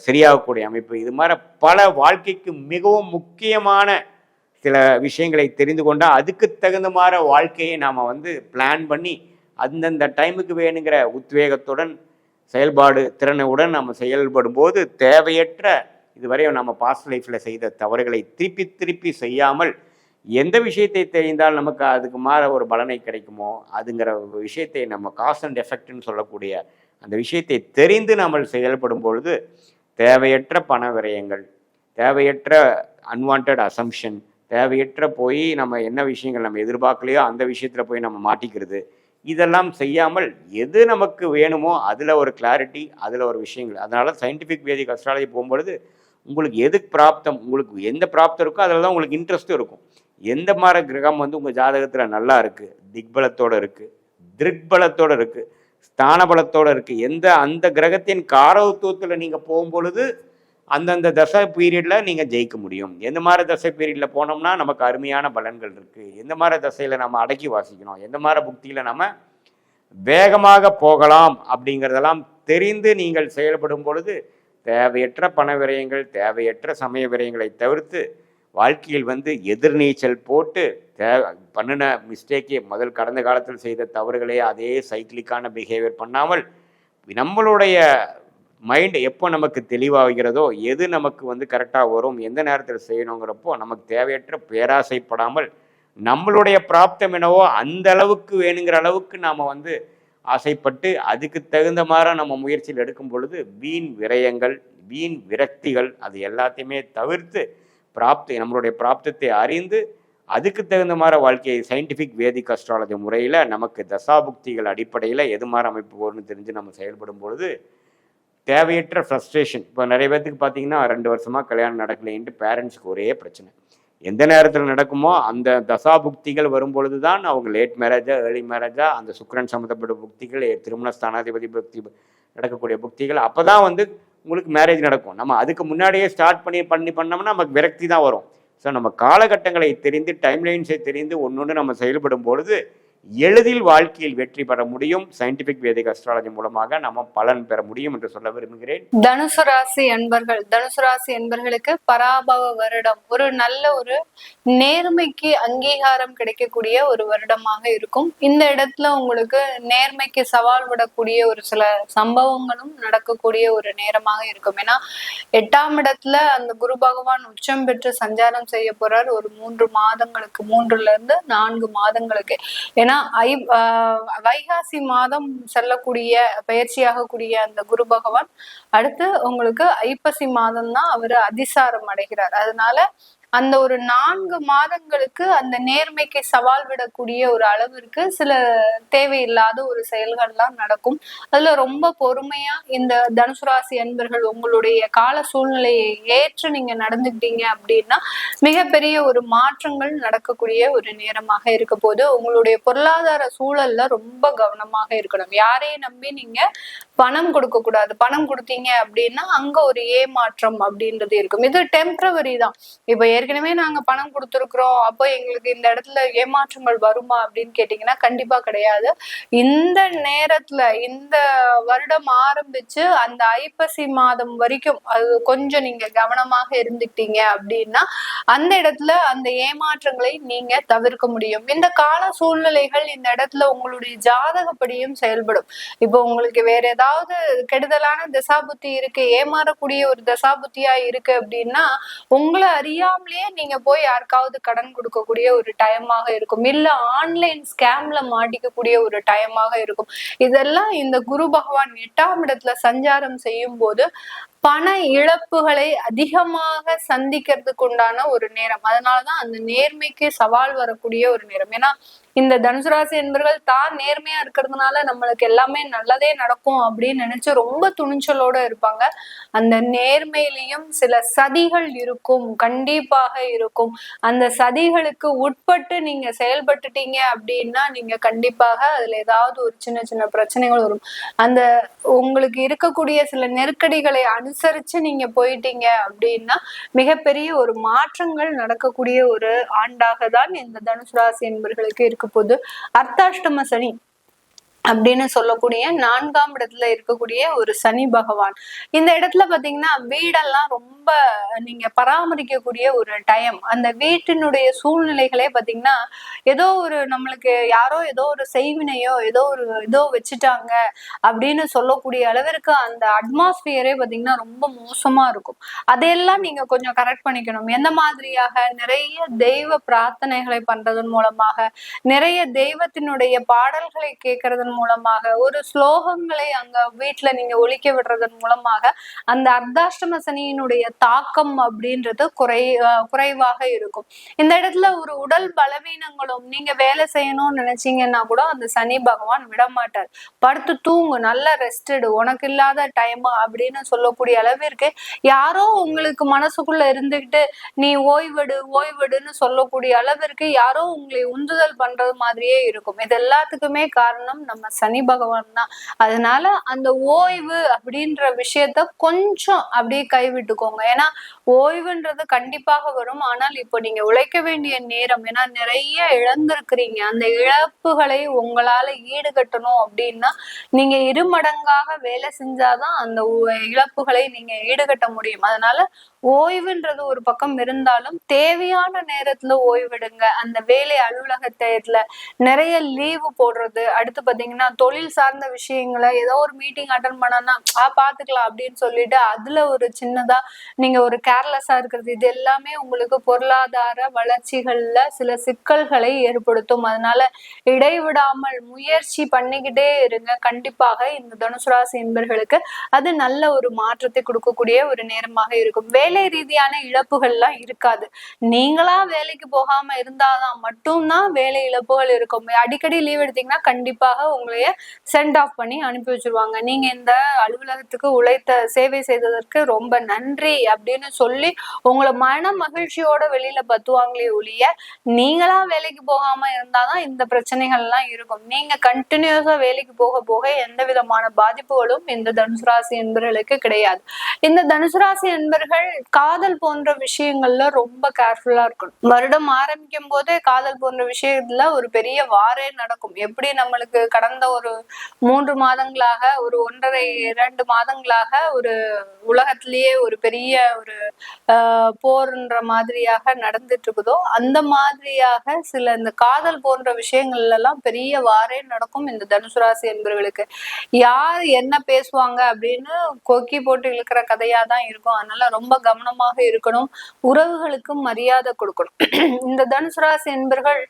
சரியாகக்கூடிய அமைப்பு, இது மாதிரி பல வாழ்க்கைக்கு மிகவும் முக்கியமான சில விஷயங்களை தெரிந்து கொண்டால் அதுக்கு தகுந்த மாதிரி வாழ்க்கையை நாம் பிளான் பண்ணி அந்தந்த டைமுக்கு வேணுங்கிற உத்வேகத்துடன் செயல்பாடு திறனுடன் நம்ம செயல்படும் போது தேவையற்ற இதுவரையும் நம்ம பாஸ்ட் லைஃப்பில் செய்த தவறுகளை திருப்பி திருப்பி செய்யாமல் எந்த விஷயத்தை தெரிந்தால் நமக்கு அதுக்கு மாற ஒரு பலனை கிடைக்குமோ அதுங்கிற ஒரு விஷயத்தை நம்ம காஸ் அண்ட் எஃபெக்ட்னு சொல்லக்கூடிய அந்த விஷயத்தை தெரிந்து நம்ம செயல்படும் பொழுது தேவையற்ற பண விரயங்கள், தேவையற்ற அன்வான்ட் அசம்ஷன், தேவையற்ற போய் நம்ம என்ன விஷயங்கள் நம்ம எதிர்பார்க்கலையோ அந்த விஷயத்தில் போய் நம்ம மாட்டிக்கிறது, இதெல்லாம் செய்யாமல் எது நமக்கு வேணுமோ அதில் ஒரு கிளாரிட்டி, அதில் ஒரு விஷயங்கள். அதனால சயின்டிஃபிக் வேதிக் அஸ்ட்ராலஜி போகும்பொழுது உங்களுக்கு எது பிராப்தம், உங்களுக்கு எந்த பிராப்தம் இருக்கோ அதில் தான் உங்களுக்கு இன்ட்ரெஸ்ட்டும் இருக்கும். எந்த மாதிரி கிரகம் உங்கள் ஜாதகத்தில் நல்லா இருக்குது, திக்பலத்தோடு இருக்குது, திருக்பலத்தோடு இருக்குது, ஸ்தான பலத்தோடு இருக்குது, அந்த கிரகத்தின் காரகத்துவத்தில் நீங்கள் போகும்பொழுது அந்தந்த தசை பீரியடில் நீங்கள் ஜெயிக்க முடியும். எந்த மாதிரி தசை பீரியடில் போனோம்னா நமக்கு அருமையான பலன்கள் இருக்குது, எந்த மாதிரி தசையில் நம்ம அடக்கி வாசிக்கணும், எந்த மாதிரி புக்தியில் நம்ம வேகமாக போகலாம் அப்படிங்கிறதெல்லாம் தெரிந்து நீங்கள் செயல்படும் பொழுது தேவையற்ற பண விரயங்கள், தேவையற்ற சமய விரயங்களை தவிர்த்து வாழ்க்கையில் எதிர்நீச்சல் போட்டு பண்ணின மிஸ்டேக்கே கடந்த காலத்தில் செய்த தவறுகளே அதே சைக்கிளிக்கான பிஹேவியர் பண்ணாமல் நம்மளுடைய மைண்ட் எப்போ நமக்கு தெளிவாகிறதோ எது நமக்கு கரெக்டாக வரும், எந்த நேரத்தில் செய்யணுங்கிறப்போ நமக்கு தேவையற்ற பேராசைப்படாமல் நம்மளுடைய பிராப்தம் என்னவோ அந்த அளவுக்கு வேணுங்கிற அளவுக்கு நாம் ஆசைப்பட்டு அதுக்கு தகுந்த மாதிரி நம்ம முயற்சியில் எடுக்கும் பொழுது வீண் விரயங்கள், வீண் விரக்திகள் அது எல்லாத்தையுமே தவிர்த்து நம்மளுடைய பிராப்தத்தை அறிந்து அதுக்கு தகுந்த மாதிரி வாழ்க்கையை சயின்டிஃபிக் வேதிக் அஸ்ட்ராலஜி முறையில் நமக்கு தசாபுக்திகள் அடிப்படையில் எது மாதிரி அமைப்பு வரும்னு தெரிஞ்சு நம்ம செயல்படும் பொழுது தேவையற்ற ஃப்ரஸ்ட்ரேஷன். இப்போ நிறைய பேர்த்துக்கு பார்த்தீங்கன்னா 2 வருஷமாக கல்யாணம் நடக்கலைன்ட்டு பேரண்ட்ஸுக்கு ஒரே பிரச்சனை. எந்த நேரத்தில் நடக்குமோ அந்த தசாபுக்திகள் வரும்பொழுது தான் அவங்க லேட் மேரேஜா ஏர்லி மேரேஜா அந்த சுக்கிரன் சம்மந்தப்பட்ட புக்திகள், திருமண ஸ்தானாதிபதி புக்தி நடக்கக்கூடிய புக்திகள் அப்போ தான் உங்களுக்கு மேரேஜ் நடக்கும். நம்ம அதுக்கு முன்னாடியே ஸ்டார்ட் பண்ணோம்னா நமக்கு விரக்தி தான் வரும். ஸோ நம்ம காலகட்டங்களை தெரிந்து டைம்லைன்ஸை தெரிந்து ஒன்று நம்ம செயல்படும் பொழுது எளிதில் வாழ்க்கையில் வெற்றி பெற முடியும். சயின்டிபிக் வேதிக் அஸ்ட்ராலஜி மூலமாக நம்ம பலன் பெற முடியும் என்று சொல்ல விரும்புகிறேன். தனுசு ராசி என்பர்களுக்கு பராபவ வருடம் ஒரு நல்ல ஒரு நேர்மைக்கு அங்கீகாரம் கிடைக்கக்கூடிய ஒரு வருடமாக இருக்கும். இந்த இடத்துல உங்களுக்கு நேர்மைக்கு சவால் விடக்கூடிய ஒரு சில சம்பவங்களும் நடக்கக்கூடிய ஒரு நேரமாக இருக்கும். ஏன்னா 8ஆம் இடத்துல அந்த குரு பகவான் உச்சம் பெற்று சஞ்சாரம் செய்ய போறார் ஒரு 3 மாதங்களுக்கு, 3ல இருந்து 4 மாதங்களுக்கு. ஏன்னா வைகாசி மாதம் செல்லக்கூடிய பயிற்சியாகக்கூடிய அந்த குரு பகவான் அடுத்து உங்களுக்கு ஐப்பசி மாதம் தான் அவரு அதிசாரம் அடைகிறார். அதனால அந்த ஒரு 4 மாதங்களுக்கு அந்த நேர்மைக்கு சவால் விடக்கூடிய ஒரு அளவிற்கு சில தேவையில்லாத ஒரு செயல்கள்லாம் நடக்கும். அதுல ரொம்ப பொறுமையா இந்த தனுசு ராசி அன்பர்கள் உங்களுடைய கால சூழ்நிலையை ஏற்று நீங்க நடந்துக்கிட்டீங்க அப்படின்னா மிகப்பெரிய ஒரு மாற்றங்கள் நடக்கக்கூடிய ஒரு நேரமாக இருக்க போது. உங்களுடைய பொருளாதார சூழல்ல ரொம்ப கவனமாக இருக்கணும். யாரையும் நம்பி நீங்க பணம் கொடுக்க கூடாது. பணம் கொடுத்தீங்க அப்படின்னா அங்க ஒரு ஏமாற்றம் அப்படின்றது இருக்கும். இது டெம்பரவரி தான். இப்ப ஏற்கனவே நாங்க பணம் கொடுத்துருக்குறோம், அப்போ எங்களுக்கு இந்த இடத்துல ஏமாற்றங்கள் வருமா அப்படின்னு கேட்டீங்கன்னா கண்டிப்பா கிடையாது. இந்த நேரத்துல இந்த வருடம் ஆரம்பிச்சு அந்த ஐப்பசி மாதம் வரைக்கும் அது கொஞ்சம் நீங்க கவனமாக இருந்துட்டீங்க அப்படின்னா அந்த இடத்துல அந்த ஏமாற்றங்களை நீங்க தவிர்க்க முடியும். இந்த கால சூழ்நிலைகள் இந்த இடத்துல உங்களுடைய ஜாதகப்படியும் செயல்படும். இப்போ உங்களுக்கு வேற ஏதாவது கெடுதலான தசாபுத்தி இருக்கு, ஏமாறக்கூடிய ஒரு தசாபுத்தியா இருக்கு அப்படின்னா உங்களை அறியாமலேயே நீங்க போய் யாருக்காவது கடன் கொடுக்கக்கூடிய ஒரு டைமாக இருக்கும், இல்ல ஆன்லைன் ஸ்கேம்ல மாட்டிக்கக்கூடிய ஒரு டைமாக இருக்கும். இதெல்லாம் இந்த குரு பகவான் 8ஆம் இடத்துல சஞ்சாரம் செய்யும் போது பண இழப்புகளை அதிகமாக சந்திக்கிறதுக்கு உண்டான ஒரு நேரம். அதனாலதான் அந்த நேர்மைக்கு சவால் வரக்கூடிய ஒரு நேரம். ஏன்னா இந்த தனுசு ராசி என்பர்கள் தான் நேர்மையா இருக்கிறதுனால நம்மளுக்கு எல்லாமே நல்லதே நடக்கும் அப்படின்னு நினைச்சு ரொம்ப துணிச்சலோட இருப்பாங்க. அந்த நேர்மையிலையும் சில சதிகள் இருக்கும், கண்டிப்பாக இருக்கும். அந்த சதிகளுக்கு உட்பட்டு நீங்க செயல்பட்டுட்டீங்க அப்படின்னா நீங்க கண்டிப்பாக அதுல ஏதாவது ஒரு சின்ன சின்ன பிரச்சனைகள் வரும். அந்த உங்களுக்கு இருக்கக்கூடிய சில நெருக்கடிகளை அனுசரிச்சு நீங்க போயிட்டீங்க அப்படின்னா மிகப்பெரிய ஒரு மாற்றங்கள் நடக்கக்கூடிய ஒரு ஆண்டாக தான் இந்த தனுசு ராசி என்பர்களுக்கு இருக்க போகுது. அர்த்தாஷ்டம சனி அப்படின்னு சொல்லக்கூடிய 4ஆம் இடத்துல இருக்கக்கூடிய ஒரு சனி பகவான். இந்த இடத்துல பாத்தீங்கன்னா வீடெல்லாம் ரொம்ப நீங்க பராமரிக்கக்கூடிய ஒரு டைம். அந்த வீட்டினுடைய சூழ்நிலைகளே பாத்தீங்கன்னா ஏதோ ஒரு நம்மளுக்கு யாரோ ஏதோ ஒரு செய்வினையோ ஏதோ வச்சுட்டாங்க அப்படின்னு சொல்லக்கூடிய அளவிற்கு அந்த அட்மாஸ்பியரே பாத்தீங்கன்னா ரொம்ப மோசமா இருக்கும். அதையெல்லாம் நீங்க கொஞ்சம் கரெக்ட் பண்ணிக்கணும். எந்த மாதிரியாக? நிறைய தெய்வ பிரார்த்தனைகளை பண்றதன் மூலமாக, நிறைய தெய்வத்தினுடைய பாடல்களை கேட்கறதன் மூலமாக, ஒரு ஸ்லோகங்களை அங்க வீட்டுல நீங்க ஒலிக்க விடுறதன் மூலமாக அந்த அர்த்தாஷ்டம சனியினுடைய தாக்கம் அப்படின்றது குறைவாக இருக்கும். இந்த இடத்துல ஒரு உடல் பலவீனங்களும், நீங்க வேலை செய்யணும்னு நினைச்சீங்கன்னா கூட அந்த சனி பகவான் விட மாட்டார். படுத்து தூங்கு, நல்ல ரெஸ்டடு, உனக்கு இல்லாத டைம் அப்படின்னு சொல்லக்கூடிய அளவிற்கு யாரோ உங்களுக்கு மனசுக்குள்ள இருந்துகிட்டு நீ ஓய்வெடுன்னு சொல்லக்கூடிய அளவிற்கு யாரோ உங்களை உந்துதல் பண்றது மாதிரியே இருக்கும். இது எல்லாத்துக்குமே காரணம் நம்ம சனி பகவான் தான். அதனால அந்த ஓய்வு அப்படின்ற விஷயத்த கொஞ்சம் அப்படியே கைவிட்டுக்கோங்க. ஏன்னா ஓய்வுன்றது கண்டிப்பாக வரும். ஆனால் இப்போ நீங்க உழைக்க வேண்டிய நேரம். ஏன்னா நிறைய இழந்திருக்கிறீங்க. அந்த இழப்புகளை உங்களால ஈடுகட்டணும் அப்படின்னா நீங்க இருமடங்காக வேலை செஞ்சாதான் அந்த இழப்புகளை நீங்க ஈடுகட்ட முடியும். அதனால ஓய்வுன்றது ஒரு பக்கம் இருந்தாலும் தேவையான நேரத்துல ஓய்வெடுங்க. அந்த வேலை அலுவலகத்துல நிறைய லீவு போடுறது, அடுத்து பாத்தீங்கன்னா தொழில் சார்ந்த விஷயங்களை ஏதோ ஒரு மீட்டிங் அட்டன் பண்ணனா பாத்துக்கலாம் அப்படின்னு சொல்லிட்டு அதுல ஒரு சின்னதா நீங்க ஒரு கேர்லெஸ்ஸா இருக்கிறது, இது எல்லாமே உங்களுக்கு பொருளாதார வளர்ச்சிகள்ல சில சிக்கல்களை ஏற்படுத்தும். அதனால இடைவிடாமல் முயற்சி பண்ணிக்கிட்டே இருங்க. கண்டிப்பாக இந்த தனுசு ராசி என்பர்களுக்கு அது நல்ல ஒரு மாற்றத்தை கொடுக்கக்கூடிய ஒரு நேரமாக இருக்கும். வேலை ரீதியான இழப்புகள்லாம் இருக்காது. நீங்களா வேலைக்கு போகாம இருந்தாதான் மட்டும்தான் வேலை இழப்புகள் இருக்கும். அடிக்கடி லீவ் எடுத்தீங்கன்னா கண்டிப்பாக உங்களைய சென்ட் ஆஃப் பண்ணி அனுப்பி வச்சிருவாங்க. நீங்க இந்த அலுவலகத்துக்கு உழைத்த சேவை செய்ததற்கு ரொம்ப நன்றி அப்படின்னு சொல்லி உங்களை மன மகிழ்ச்சியோட வெளியில பத்துவாங்களே ஒழிய நீங்களா வேலைக்கு போகாம இருந்தாதான் இந்த பிரச்சனைகள் எல்லாம் இருக்கும். நீங்க கண்டினியூஸா வேலைக்கு போக போக எந்த விதமான பாதிப்புகளும் இந்த தனுசு ராசி என்பர்களுக்கு கிடையாது. இந்த தனுசு ராசி என்பர்கள் காதல் போன்ற விஷயங்கள்ல ரொம்ப கேர்ஃபுல்லா இருக்கணும். வருடம் ஆரம்பிக்கும் போதே காதல் போன்ற விஷயத்துல ஒரு பெரிய வாரே நடக்கும். எப்படி நம்மளுக்கு கடந்த ஒரு 3 மாதங்களாக, ஒரு 1.5-2 மாதங்களாக ஒரு உலகத்திலேயே ஒரு பெரிய ஒரு போர்ன்ற மாதிரியாக நடந்துட்டு இருக்குதோ அந்த மாதிரியாக சில இந்த காதல் போன்ற விஷயங்கள்ல எல்லாம் பெரிய வாரே நடக்கும் இந்த தனுசு ராசி என்பவர்களுக்கு. யார் என்ன பேசுவாங்க அப்படின்னு கொக்கி போட்டு இழுக்கிற கதையா தான் இருக்கும். அதனால ரொம்ப கவனமாக இருக்கணும். உறவுகளுக்கு மரியாதை கொடுக்கணும். இந்த தனுசு ராசி என்பர்கள்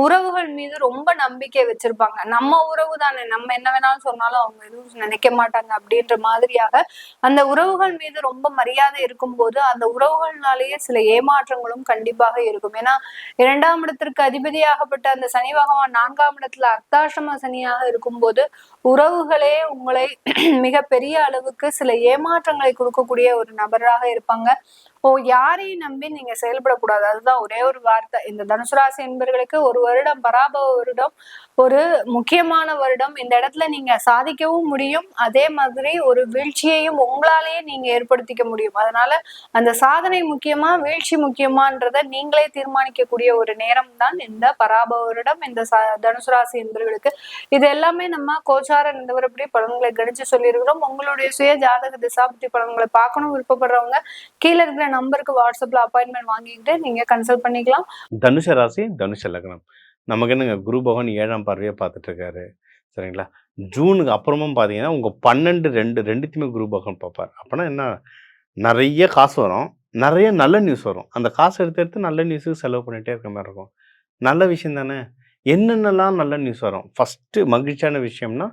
உறவுகள் மீது ரொம்ப நம்பிக்கை வச்சிருப்பாங்க. நம்ம உறவு தானே, நம்ம என்ன வேணாலும் சொன்னாலும் அவங்க எதுவும் நினைக்க மாட்டாங்க அப்படின்ற மாதிரியாக அந்த உறவுகள் மீது ரொம்ப மரியாதை இருக்கும்போது அந்த உறவுகள்னாலேயே சில ஏமாற்றங்களும் கண்டிப்பாக இருக்கும். ஏன்னா 2ஆம் இடத்திற்கு அதிபதியாகப்பட்ட அந்த சனி பகவான் 4ஆம் இடத்துல அர்த்தாஷ்டம சனியாக இருக்கும்போது உறவுகளே உங்களை மிக பெரிய அளவுக்கு சில ஏமாற்றங்களை கொடுக்கக்கூடிய ஒரு நபராக இருப்பாங்க. யாரையும் நம்பி நீங்க செயல்படக்கூடாது. அதுதான் ஒரே ஒரு வார்த்தை. இந்த தனுசு ராசி என்பவர்களுக்கு ஒரு வருடம் பராபவ வருடம் ஒரு முக்கியமான வருடம். இந்த இடத்துல நீங்க சாதிக்கவும் முடியும், அதே மாதிரி ஒரு வீழ்ச்சியையும் உங்களாலேயே நீங்க ஏற்படுத்திக்க முடியும். அதனால அந்த சாதனை முக்கியமா வீழ்ச்சி முக்கியமான்றத நீங்களே தீர்மானிக்கக்கூடிய ஒரு நேரம் தான் இந்த பராபவ வருடம் இந்த தனுசு ராசி என்பவர்களுக்கு. இது எல்லாமே நம்ம கோச்சார நிலவரப்படி பலன்களை கணிச்சு சொல்லியிருக்கிறோம். உங்களுடைய சுய ஜாதக திசாபுத்தி பலன்களை பார்க்கணும் விருப்பப்படுறவங்க கீழே இருக்கிற நம்பருக்கு வாட்ஸ்அப்ல அப்பாயின்மெண்ட் வாங்கிக்கிட்டு நீங்க கன்சல்ட் பண்ணிக்கலாம். தனுஷ ராசி தனுஷ லக்னம். நமக்கு என்னங்க குரு பகவான் 7ஆம் பார்வையை பார்த்துட்டு இருக்காரு. சரிங்களா? ஜூனுக்கு அப்புறமும் பார்த்தீங்கன்னா உங்கள் 12 ரெண்டுத்தையுமே குரு பகவான் பார்ப்பார். அப்போனா என்ன, நிறைய காசு வரும், நிறைய நல்ல நியூஸ் வரும். அந்த காசு எடுத்து நல்ல நியூஸுக்கு செலவு பண்ணிகிட்டே இருக்க மாதிரி இருக்கும். நல்ல விஷயம் தானே. என்னென்னலாம் நல்ல நியூஸ் வரும்? ஃபஸ்ட்டு மகிழ்ச்சியான விஷயம்னா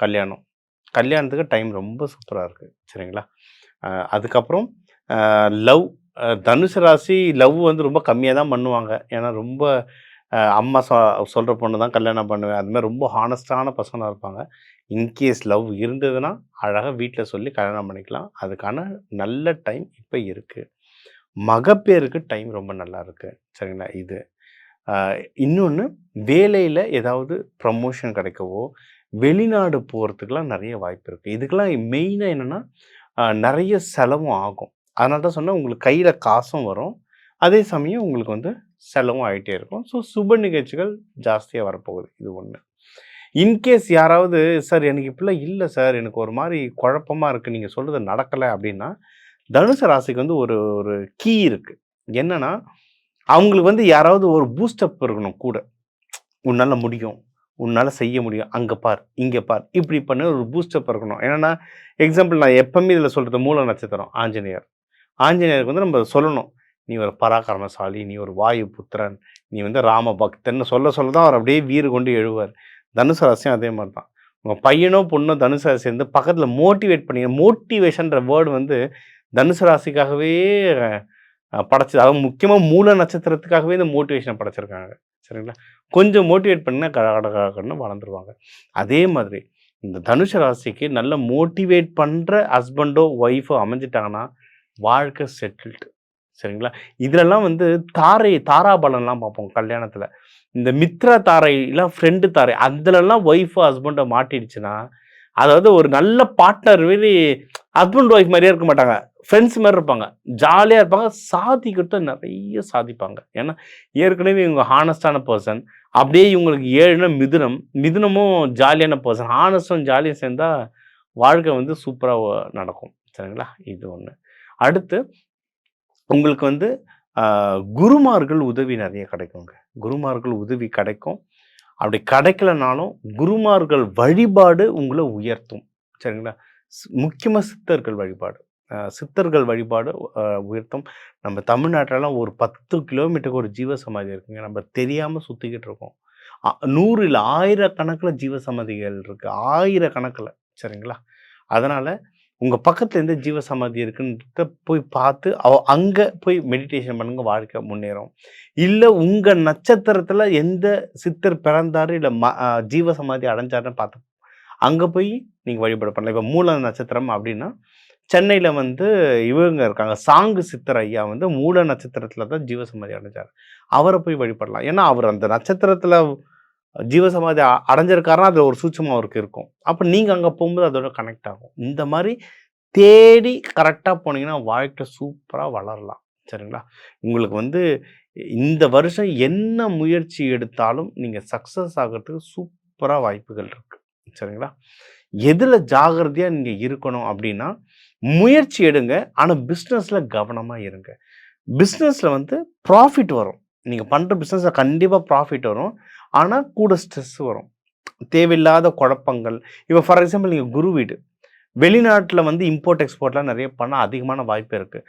கல்யாணத்துக்கு டைம் ரொம்ப சூப்பராக இருக்குது. சரிங்களா? அதுக்கப்புறம் லவ் தனுசு ராசி லவ் வந்து ரொம்ப கம்மியாக தான் பண்ணுவாங்க. ஏன்னா ரொம்ப அம்மா சொல்கிற பொண்ணு தான் கல்யாணம் பண்ணுவேன். அது மாதிரி ரொம்ப ஹானஸ்டான பர்சனாக இருப்பாங்க. இன்கேஸ் லவ் இருந்ததுன்னா அழகாக வீட்டில் சொல்லி கல்யாணம் பண்ணிக்கலாம். அதுக்கான நல்ல டைம் இப்போ இருக்குது. மகப்பேருக்கு டைம் ரொம்ப நல்லா இருக்குது. சரிங்களா? இது இன்னொன்று, வேலையில் ஏதாவது ப்ரமோஷன் கிடைக்கவோ வெளிநாடு போகிறதுக்கெலாம் நிறைய வாய்ப்பு இருக்குது. இதுக்கெல்லாம் மெயினாக என்னென்னா நிறைய செலவும் ஆகும். அதனால தான் சொன்னேன், உங்களுக்கு கையில் காசும் வரும், அதே சமயம் உங்களுக்கு வந்து செலவும் ஆகிட்டே இருக்கும். ஸோ சுப நிகழ்ச்சிகள் ஜாஸ்தியாக வரப்போகுது. இது ஒன்று. இன்கேஸ் யாராவது சார் எனக்கு இப்படிலாம் இல்லை சார், எனக்கு ஒரு மாதிரி குழப்பமாக இருக்குது, நீங்கள் சொல்கிறது நடக்கலை அப்படின்னா, தனுசு ராசிக்கு வந்து ஒரு ஒரு கீ இருக்குது. என்னென்னா, அவங்களுக்கு வந்து யாராவது ஒரு பூஸ்டப் இருக்கணும் கூட. உன்னால் முடியும், உன்னால் செய்ய முடியும், அங்கே பார், இங்கே பார், இப்படி பண்ண ஒரு பூஸ்டப் இருக்கணும். என்னென்னா, எக்ஸாம்பிள் நான் எப்பவுமே இதில் சொல்கிறது மூல நட்சத்திரம் ஆஞ்சநேயர். ஆஞ்சநேயருக்கு வந்து நம்ம சொல்லணும், நீ ஒரு பராக்கிரமசாலி, நீ ஒரு வாயு புத்திரன், நீ வந்து ராம பக்தன்னு சொல்ல சொல்ல தான் அவர் அப்படியே வீறு கொண்டு எழுவார். தனுசு ராசியும் அதே மாதிரி தான். உங்கள் பையனோ பொண்ணோ தனுசு ராசி வந்து பக்கத்தில் மோட்டிவேட் பண்ணி, மோட்டிவேஷன்ற வேர்டு வந்து தனுசு ராசிக்காகவே படைச்சது. அதுவும் முக்கியமாக மூல நட்சத்திரத்துக்காகவே இந்த மோட்டிவேஷனை படைச்சிருக்காங்க. சரிங்களா? கொஞ்சம் மோட்டிவேட் பண்ணால் கடகடன்னு வளர்ந்துருவாங்க. அதே மாதிரி இந்த தனுசு ராசிக்கு நல்ல மோட்டிவேட் பண்ணுற ஹஸ்பண்டோ ஒய்ஃபோ அமைஞ்சிட்டாங்கன்னா வாழ்க்கை செட்டில்டு. சரிங்களா? இதிலெல்லாம் வந்து தாராபலன்லாம் பார்ப்போம் கல்யாணத்தில். இந்த மித்ரா தாரைலாம் ஃப்ரெண்டு தாரை அதுலலாம் ஒய்ஃபோ ஹஸ்பண்டோ மாட்டிடுச்சுன்னா, அதாவது ஒரு நல்ல பார்ட்னர் வெளி ஹஸ்பண்ட் ஒய்ஃப் மாதிரியே இருக்க மாட்டாங்க, ஃப்ரெண்ட்ஸ் மாதிரி இருப்பாங்க, ஜாலியாக இருப்பாங்க, சாதிக்கிறத நிறைய சாதிப்பாங்க. ஏன்னா ஏற்கனவே இவங்க ஹானஸ்டான பர்சன். அப்படியே இவங்களுக்கு 7னா மிதுனமும் ஜாலியான பர்சன். ஹானஸ்டும் ஜாலியாக சேர்ந்தால் வாழ்க்கை வந்து சூப்பராக நடக்கும். சரிங்களா? இது ஒன்று. அடுத்து உங்களுக்கு வந்து குருமார்கள் உதவி நிறைய கிடைக்குங்க. குருமார்கள் உதவி கிடைக்கும். அப்படி கிடைக்கலனாலும் குருமார்கள் வழிபாடு உங்களை உயர்த்தும். சரிங்களா? முக்கியமாக சித்தர்கள் வழிபாடு. சித்தர்கள் வழிபாடு உயர்த்தும். நம்ம தமிழ்நாட்டிலலாம் ஒரு 10 கிலோமீட்டருக்கு ஒரு ஜீவசமாதி இருக்குங்க. நம்ம தெரியாமல் சுற்றிக்கிட்டு இருக்கோம். 100 இல்லை 1000 கணக்கில் ஜீவசமாதிகள் இருக்குது. 1000 கணக்கில். சரிங்களா? அதனால் உங்கள் பக்கத்தில் எந்த ஜீவசமாதி இருக்குன்றத போய் பார்த்து அங்கே போய் மெடிடேஷன் பண்ணுங்க, வாழ்க்கை முன்னேறும். இல்லை உங்கள் நட்சத்திரத்தில் எந்த சித்தர் பிறந்தார் இல்லை ஜீவசமாதி அடைஞ்சாருன்னு பார்த்து அங்கே போய் நீங்கள் வழிபாடு பண்ணலாம். இப்போ மூல நட்சத்திரம் அப்படின்னா சென்னையில் வந்து இவங்க இருக்காங்க, சாங்கு சித்தர் ஐயா வந்து மூல நட்சத்திரத்தில் தான் ஜீவசமாதி அடைஞ்சார். அவரை போய் வழிபடலாம். ஏன்னா அவர் அந்த நட்சத்திரத்தில் ஜீவசமாதி அடைஞ்சிருக்காருன்னா அதில் ஒரு சூட்சமாக அவருக்கு இருக்கும். அப்போ நீங்கள் அங்கே போகும்போது அதோட கனெக்ட் ஆகும். இந்த மாதிரி தேடி கரெக்டாக போனீங்கன்னா வாழ்க்கை சூப்பராக வளரலாம். சரிங்களா? உங்களுக்கு வந்து இந்த வருஷம் என்ன முயற்சி எடுத்தாலும் நீங்கள் சக்ஸஸ் ஆகிறதுக்கு சூப்பராக வாய்ப்புகள் இருக்குது. சரிங்களா? எதில் ஜாகிரதையாக நீங்கள் இருக்கணும் அப்படின்னா, முயற்சி எடுங்க, ஆனால் பிஸ்னஸில் கவனமாக இருங்க. பிஸ்னஸில் வந்து ப்ராஃபிட் வரும். நீங்கள் பண்ணுற பிஸ்னஸில் கண்டிப்பாக ப்ராஃபிட் வரும். ஆனால் கூட ஸ்ட்ரெஸ் வரும், தேவையில்லாத குழப்பங்கள். இப்போ ஃபார் எக்ஸாம்பிள் நீங்கள் குரு வீடு, வெளிநாட்டில் வந்து இம்போர்ட் எக்ஸ்போர்ட்லாம் நிறைய பண்ண அதிகமான வாய்ப்பு இருக்குது.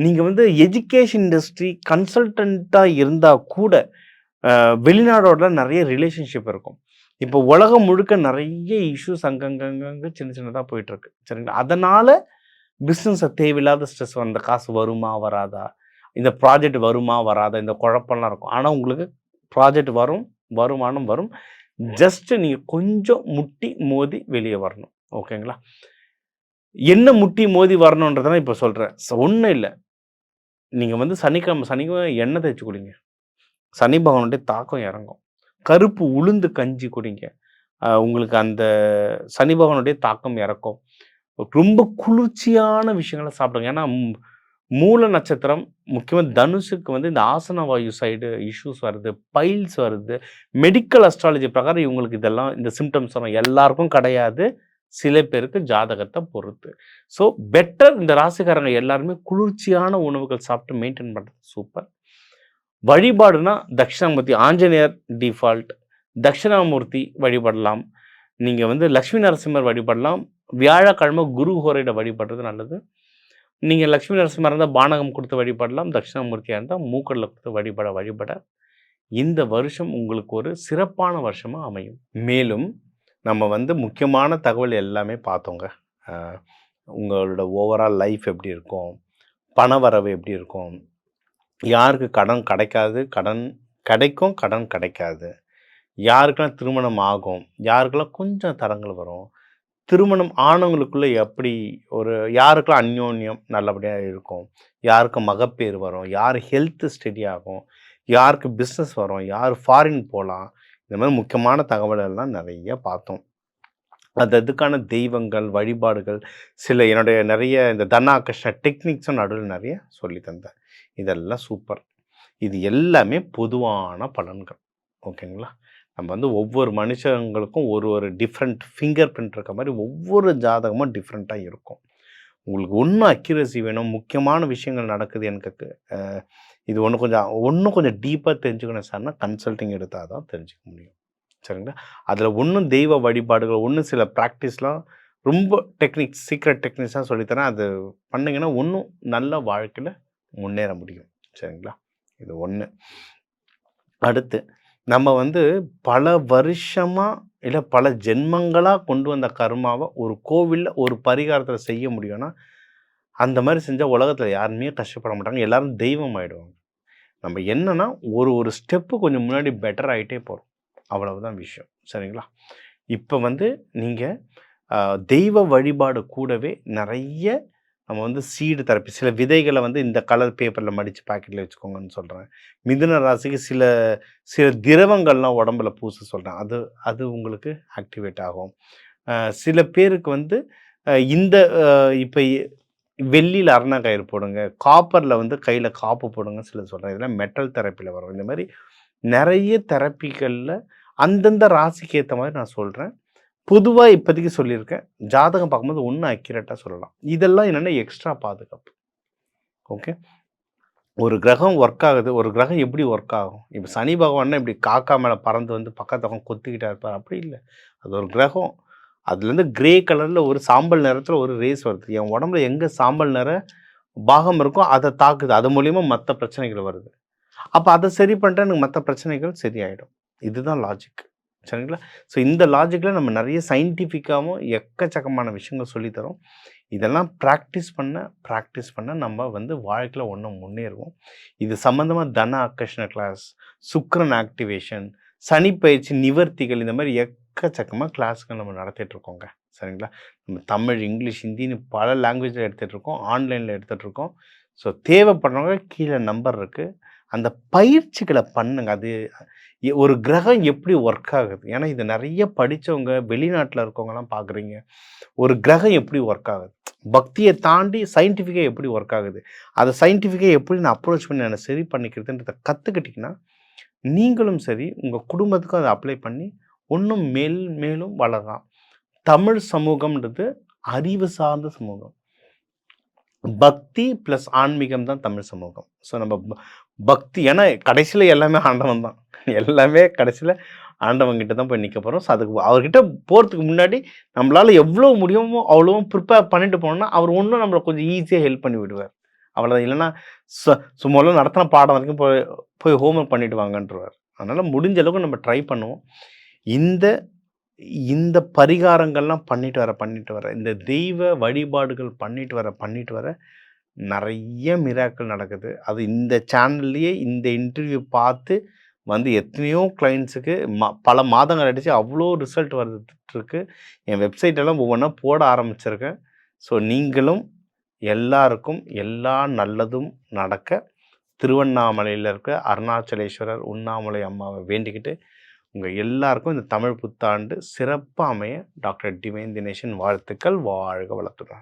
நீங்கள் வந்து எஜுகேஷன் இண்டஸ்ட்ரி கன்சல்டண்ட்டாக இருந்தால் கூட வெளிநாடோட நிறைய ரிலேஷன்ஷிப் இருக்கும். இப்போ உலகம் முழுக்க நிறைய இஷ்யூஸ் அங்கங்கங்க சின்ன சின்னதாக போயிட்டுருக்கு. சரிங்களா? அதனால் பிஸ்னஸை தேவையில்லாத ஸ்ட்ரெஸ், அந்த காசு வருமா வராதா, இந்த ப்ராஜெக்ட் வருமா வராதா, இந்த குழப்பம்லாம் இருக்கும். ஆனால் உங்களுக்கு ப்ராஜெக்ட் வரும், வருமானம் வரும். ஜஸ்ட் நீங்கள் கொஞ்சம் முட்டி மோதி வெளியே வரணும். ஓகேங்களா? என்ன முட்டி மோதி வரணுன்றதான் இப்போ சொல்கிறேன். ஒன்றும் இல்லை, நீங்கள் வந்து சனிக்கிழமை எண்ணெய் தேய்ச்சி குடிங்க, சனி பகவானுடைய தாக்கம் இறங்கும். கருப்பு உளுந்து கஞ்சி குடிங்க, உங்களுக்கு அந்த சனி பகவானுடைய தாக்கம் இறக்கும். ரொம்ப குளிர்ச்சியான விஷயங்களை சாப்பிடுங்க. ஏன்னா மூல நட்சத்திரம் முக்கியமாக தனுஷுக்கு வந்து இந்த ஆசன வாயு சைடு இஷ்யூஸ் வருது, பைல்ஸ் வருது. மெடிக்கல் அஸ்ட்ராலஜி பிரகாரம் இவங்களுக்கு இதெல்லாம் இந்த சிம்டம்ஸ் வரும். எல்லாருக்கும் கிடையாது, சில பேருக்கு ஜாதகத்தை பொறுத்து. ஸோ பெட்டர் இந்த ராசிக்காரங்க எல்லாருமே குளிர்ச்சியான உணவுகள் சாப்பிட்டு மெயின்டைன் பண்ணுறது சூப்பர். வழிபாடுனா தட்சிணாமூர்த்தி, ஆஞ்சநேயர் டிஃபால்ட், தட்சிணாமூர்த்தி வழிபடலாம். நீங்கள் வந்து லக்ஷ்மி நரசிம்மர் வழிபடலாம். வியாழக்கிழமை குரு ஹோரையிட வழிபடுறது நல்லது. நீங்கள் லக்ஷ்மி நரசிம்மர் இருந்தால் பானகம் கொடுத்து வழிபடலாம். தட்சிணாமூர்த்தியாக இருந்தால் மூக்கடலை கொடுத்து வழிபட இந்த வருஷம் உங்களுக்கு ஒரு சிறப்பான வருஷமாக அமையும். மேலும் நம்ம வந்து முக்கியமான தகவல் எல்லாமே பார்த்தோங்க. உங்களோட ஓவரால் லைஃப் எப்படி இருக்கும், பணவரவு எப்படி இருக்கும், யாருக்கு கடன் கிடைக்காது, கடன் கிடைக்கும், கடன் கிடைக்காது, யாருக்கெல்லாம் திருமணம் ஆகும், யாருக்கெல்லாம் கொஞ்சம் தடங்கள் வரும், திருமணம் ஆனவங்களுக்குள்ள எப்படி ஒரு யாருக்கெல்லாம் அந்யோன்யம் நல்லபடியாக இருக்கும், யாருக்கு மகப்பேறு வரும், யார் ஹெல்த் ஸ்டெடி ஆகும், யாருக்கு பிஸ்னஸ் வரும், யார் ஃபாரின் போகலாம், இந்த மாதிரி முக்கியமான தகவல் எல்லாம் நிறைய பார்த்தோம். அதுக்கான தெய்வங்கள் வழிபாடுகள் சில என்னுடைய நிறைய இந்த தனாகர்ஷ்ண டெக்னிக்ஸும் நடுவில் நிறைய சொல்லி தந்தேன். இதெல்லாம் சூப்பர். இது எல்லாமே பொதுவான பலன்கள். ஓகேங்களா? நம்ம வந்து ஒவ்வொரு மனுஷங்களுக்கும் ஒரு ஒரு டிஃப்ரெண்ட் ஃபிங்கர் பிரிண்ட் இருக்க மாதிரி ஒவ்வொரு ஜாதகமும் டிஃப்ரெண்ட்டாக இருக்கும். உங்களுக்கு இன்னும் அக்யூரசி வேணும், முக்கியமான விஷயங்கள் நடக்குது எனக்கு இது இன்னும் கொஞ்சம் டீப்பாக தெரிஞ்சுக்கணும் சார்னா கன்சல்டிங் எடுத்தால் தான் தெரிஞ்சுக்க முடியும். சரிங்களா? அதில் ஒன்றும் தெய்வ வழிபாடுகள் ஒன்றும் சில ப்ராக்டிஸ்லாம் ரொம்ப டெக்னிக்ஸ் சீக்ரெட் டெக்னிக்ஸ்லாம் சொல்லித்தரேன். அது பண்ணிங்கன்னா இன்னும் நல்ல வாழ்க்கையில் முன்னேற முடியும். சரிங்களா? இது ஒன்று. அடுத்து நம்ம வந்து பல வருஷமாக இல்லை பல ஜென்மங்களாக கொண்டு வந்த கர்மாவை ஒரு கோவிலில் ஒரு பரிகாரத்தில் செய்ய முடியும்னா அந்த மாதிரி செஞ்சால் உலகத்தில் யாருமே கஷ்டப்பட மாட்டாங்க, எல்லாரும் தெய்வம் ஆகிடுவாங்க. நம்ம என்னன்னா ஒரு ஸ்டெப்பு கொஞ்சம் முன்னாடி பெட்டர் ஆகிட்டே போகிறோம், அவ்வளவுதான் விஷயம். சரிங்களா? இப்போ வந்து நீங்கள் தெய்வ வழிபாடு கூடவே நிறைய நம்ம வந்து சீடு தெரப்பி சில விதைகளை வந்து இந்த கலர் பேப்பரில் மடித்து பாக்கெட்டில் வச்சுக்கோங்கன்னு சொல்கிறேன். மிதுன ராசிக்கு சில சில திரவங்கள்லாம் உடம்புல பூச சொல்கிறேன். அது உங்களுக்கு ஆக்டிவேட் ஆகும். சில பேருக்கு வந்து இந்த இப்போ வெள்ளியில் அரணா கயிறு போடுங்க, காப்பரில் வந்து கையில் காப்பு போடுங்க சில சொல்கிறேன். இதெல்லாம் மெட்டல் தெரப்பியில் வரும். இந்த மாதிரி நிறைய தெரப்பிகளில் அந்தந்த ராசிக்கு ஏற்ற மாதிரி நான் சொல்கிறேன். பொதுவாக இப்போதைக்கு சொல்லியிருக்கேன். ஜாதகம் பார்க்கும்போது ஒன்றும் அக்யூரேட்டாக சொல்லலாம். இதெல்லாம் என்னென்னா எக்ஸ்ட்ரா பாதுகாப்பு. ஓகே, ஒரு கிரகம் ஒர்க் ஆகுது, ஒரு கிரகம் எப்படி ஒர்க் ஆகும்? இப்போ சனி பகவான்னா இப்படி காக்கா மேலே பறந்து வந்து பக்கத்தவங்க கொத்திக்கிட்டா இருப்பார், அப்படி இல்லை. அது ஒரு கிரகம். அதுலேருந்து கிரே கலரில் ஒரு சாம்பல் நிறத்தில் ஒரு ரேஸ் வருது. என் உடம்புல எங்கே சாம்பல் நிற பாகம் இருக்கோ அதை தாக்குது, அது மூலிமா மற்ற பிரச்சனைகள் வருது. அப்போ அதை சரி பண்ணிட்டா எனக்கு மற்ற பிரச்சனைகள் சரியாயிடும். இதுதான் லாஜிக். சரிங்களா? ஸோ இந்த லாஜிக்கில் நம்ம நிறைய சயின்டிஃபிக்காகவும் எக்கச்சக்கமான விஷயங்கள் சொல்லித்தரோம். இதெல்லாம் ப்ராக்டிஸ் பண்ண நம்ம வந்து வாழ்க்கையில் ஒன்றும் முன்னேறுவோம். இது சம்மந்தமாக தன ஆகர்ஷண கிளாஸ், சுக்கிரன் ஆக்டிவேஷன், சனி பயிற்சி நிவர்த்திகள், இந்த மாதிரி எக்கச்சக்கமாக கிளாஸுகள் நம்ம நடத்திட்டுருக்கோங்க. சரிங்களா? நம்ம தமிழ், இங்கிலீஷ், ஹிந்தின்னு பல லாங்குவேஜில் எடுத்துகிட்ருக்கோம், ஆன்லைனில் எடுத்துகிட்ருக்கோம். ஸோ தேவைப்படுறவங்க கீழே நம்பர் இருக்குது, அந்த பயிற்சிகளை பண்ணுங்க. அது ஒரு கிரகம் எப்படி ஒர்க் ஆகுது, ஏன்னா இது நிறைய படித்தவங்க வெளிநாட்டில் இருக்கவங்கலாம் பார்க்குறீங்க. ஒரு கிரகம் எப்படி ஒர்க் ஆகுது, பக்தியை தாண்டி சயின்டிஃபிக்காக எப்படி ஒர்க் ஆகுது, அதை சயின்டிஃபிக்காக எப்படி நான் அப்ரோச் பண்ணி நான் சரி பண்ணிக்கிறதுன்றதை கற்றுக்கிட்டிங்கன்னா நீங்களும் சரி உங்கள் குடும்பத்துக்கும் அதை அப்ளை பண்ணி இன்னும் மேலும் வளரலாம். தமிழ் சமூகம்ன்றது அறிவு சார்ந்த சமூகம். பக்தி ப்ளஸ் ஆன்மீகம் தான் தமிழ் சமூகம். ஸோ நம்ம பக்தி, ஏன்னா கடைசியில் எல்லாமே ஆண்டவன் தான், எல்லாமே கடைசியில் ஆண்டவங்கிட்ட தான் போய் நிற்க போகிறோம். ஸோ அதுக்கு அவர்கிட்ட போகிறதுக்கு முன்னாடி நம்மளால் எவ்வளோ முடியுமோ அவ்வளோ ப்ரிப்பேர் பண்ணிட்டு போனோம்னா அவர் ஒன்றும் நம்மளை கொஞ்சம் ஈஸியாக ஹெல்ப் பண்ணி விடுவார். அவ்வளோதான். இல்லைன்னா சும்மாலும் நடத்தின பாடம் வரைக்கும் போய் ஹோம்ஒர்க் பண்ணிட்டு வாங்கன்றவார். அதனால் முடிஞ்ச அளவுக்கு நம்ம ட்ரை பண்ணுவோம். இந்த பரிகாரங்கள்லாம் பண்ணிட்டு வர இந்த தெய்வ வழிபாடுகள் பண்ணிட்டு வர நிறைய மிராக்கள் நடக்குது. அது இந்த சேனல்லையே இந்த இன்டர்வியூ பார்த்து வந்து எத்தனையோ கிளைண்ட்ஸுக்கு பல மாதங்கள் ஆகிடுச்சு, அவ்வளோ ரிசல்ட் வந்துட்டுருக்கு. என் வெப்சைட்டெல்லாம் ஒவ்வொன்றா போட ஆரம்பிச்சிருக்கேன். ஸோ நீங்களும் எல்லாருக்கும் எல்லா நல்லதும் நடக்க திருவண்ணாமலையில் இருக்க அருணாச்சலேஸ்வரர் உண்ணாமலை அம்மாவை வேண்டிக்கிட்டு உங்கள் எல்லாருக்கும் இந்த தமிழ் புத்தாண்டு சிறப்பாக அமைய டாக்டர் டிவைன் தினேஷன் வாழ்த்துக்கள். வாழ்க வளத்துடன்.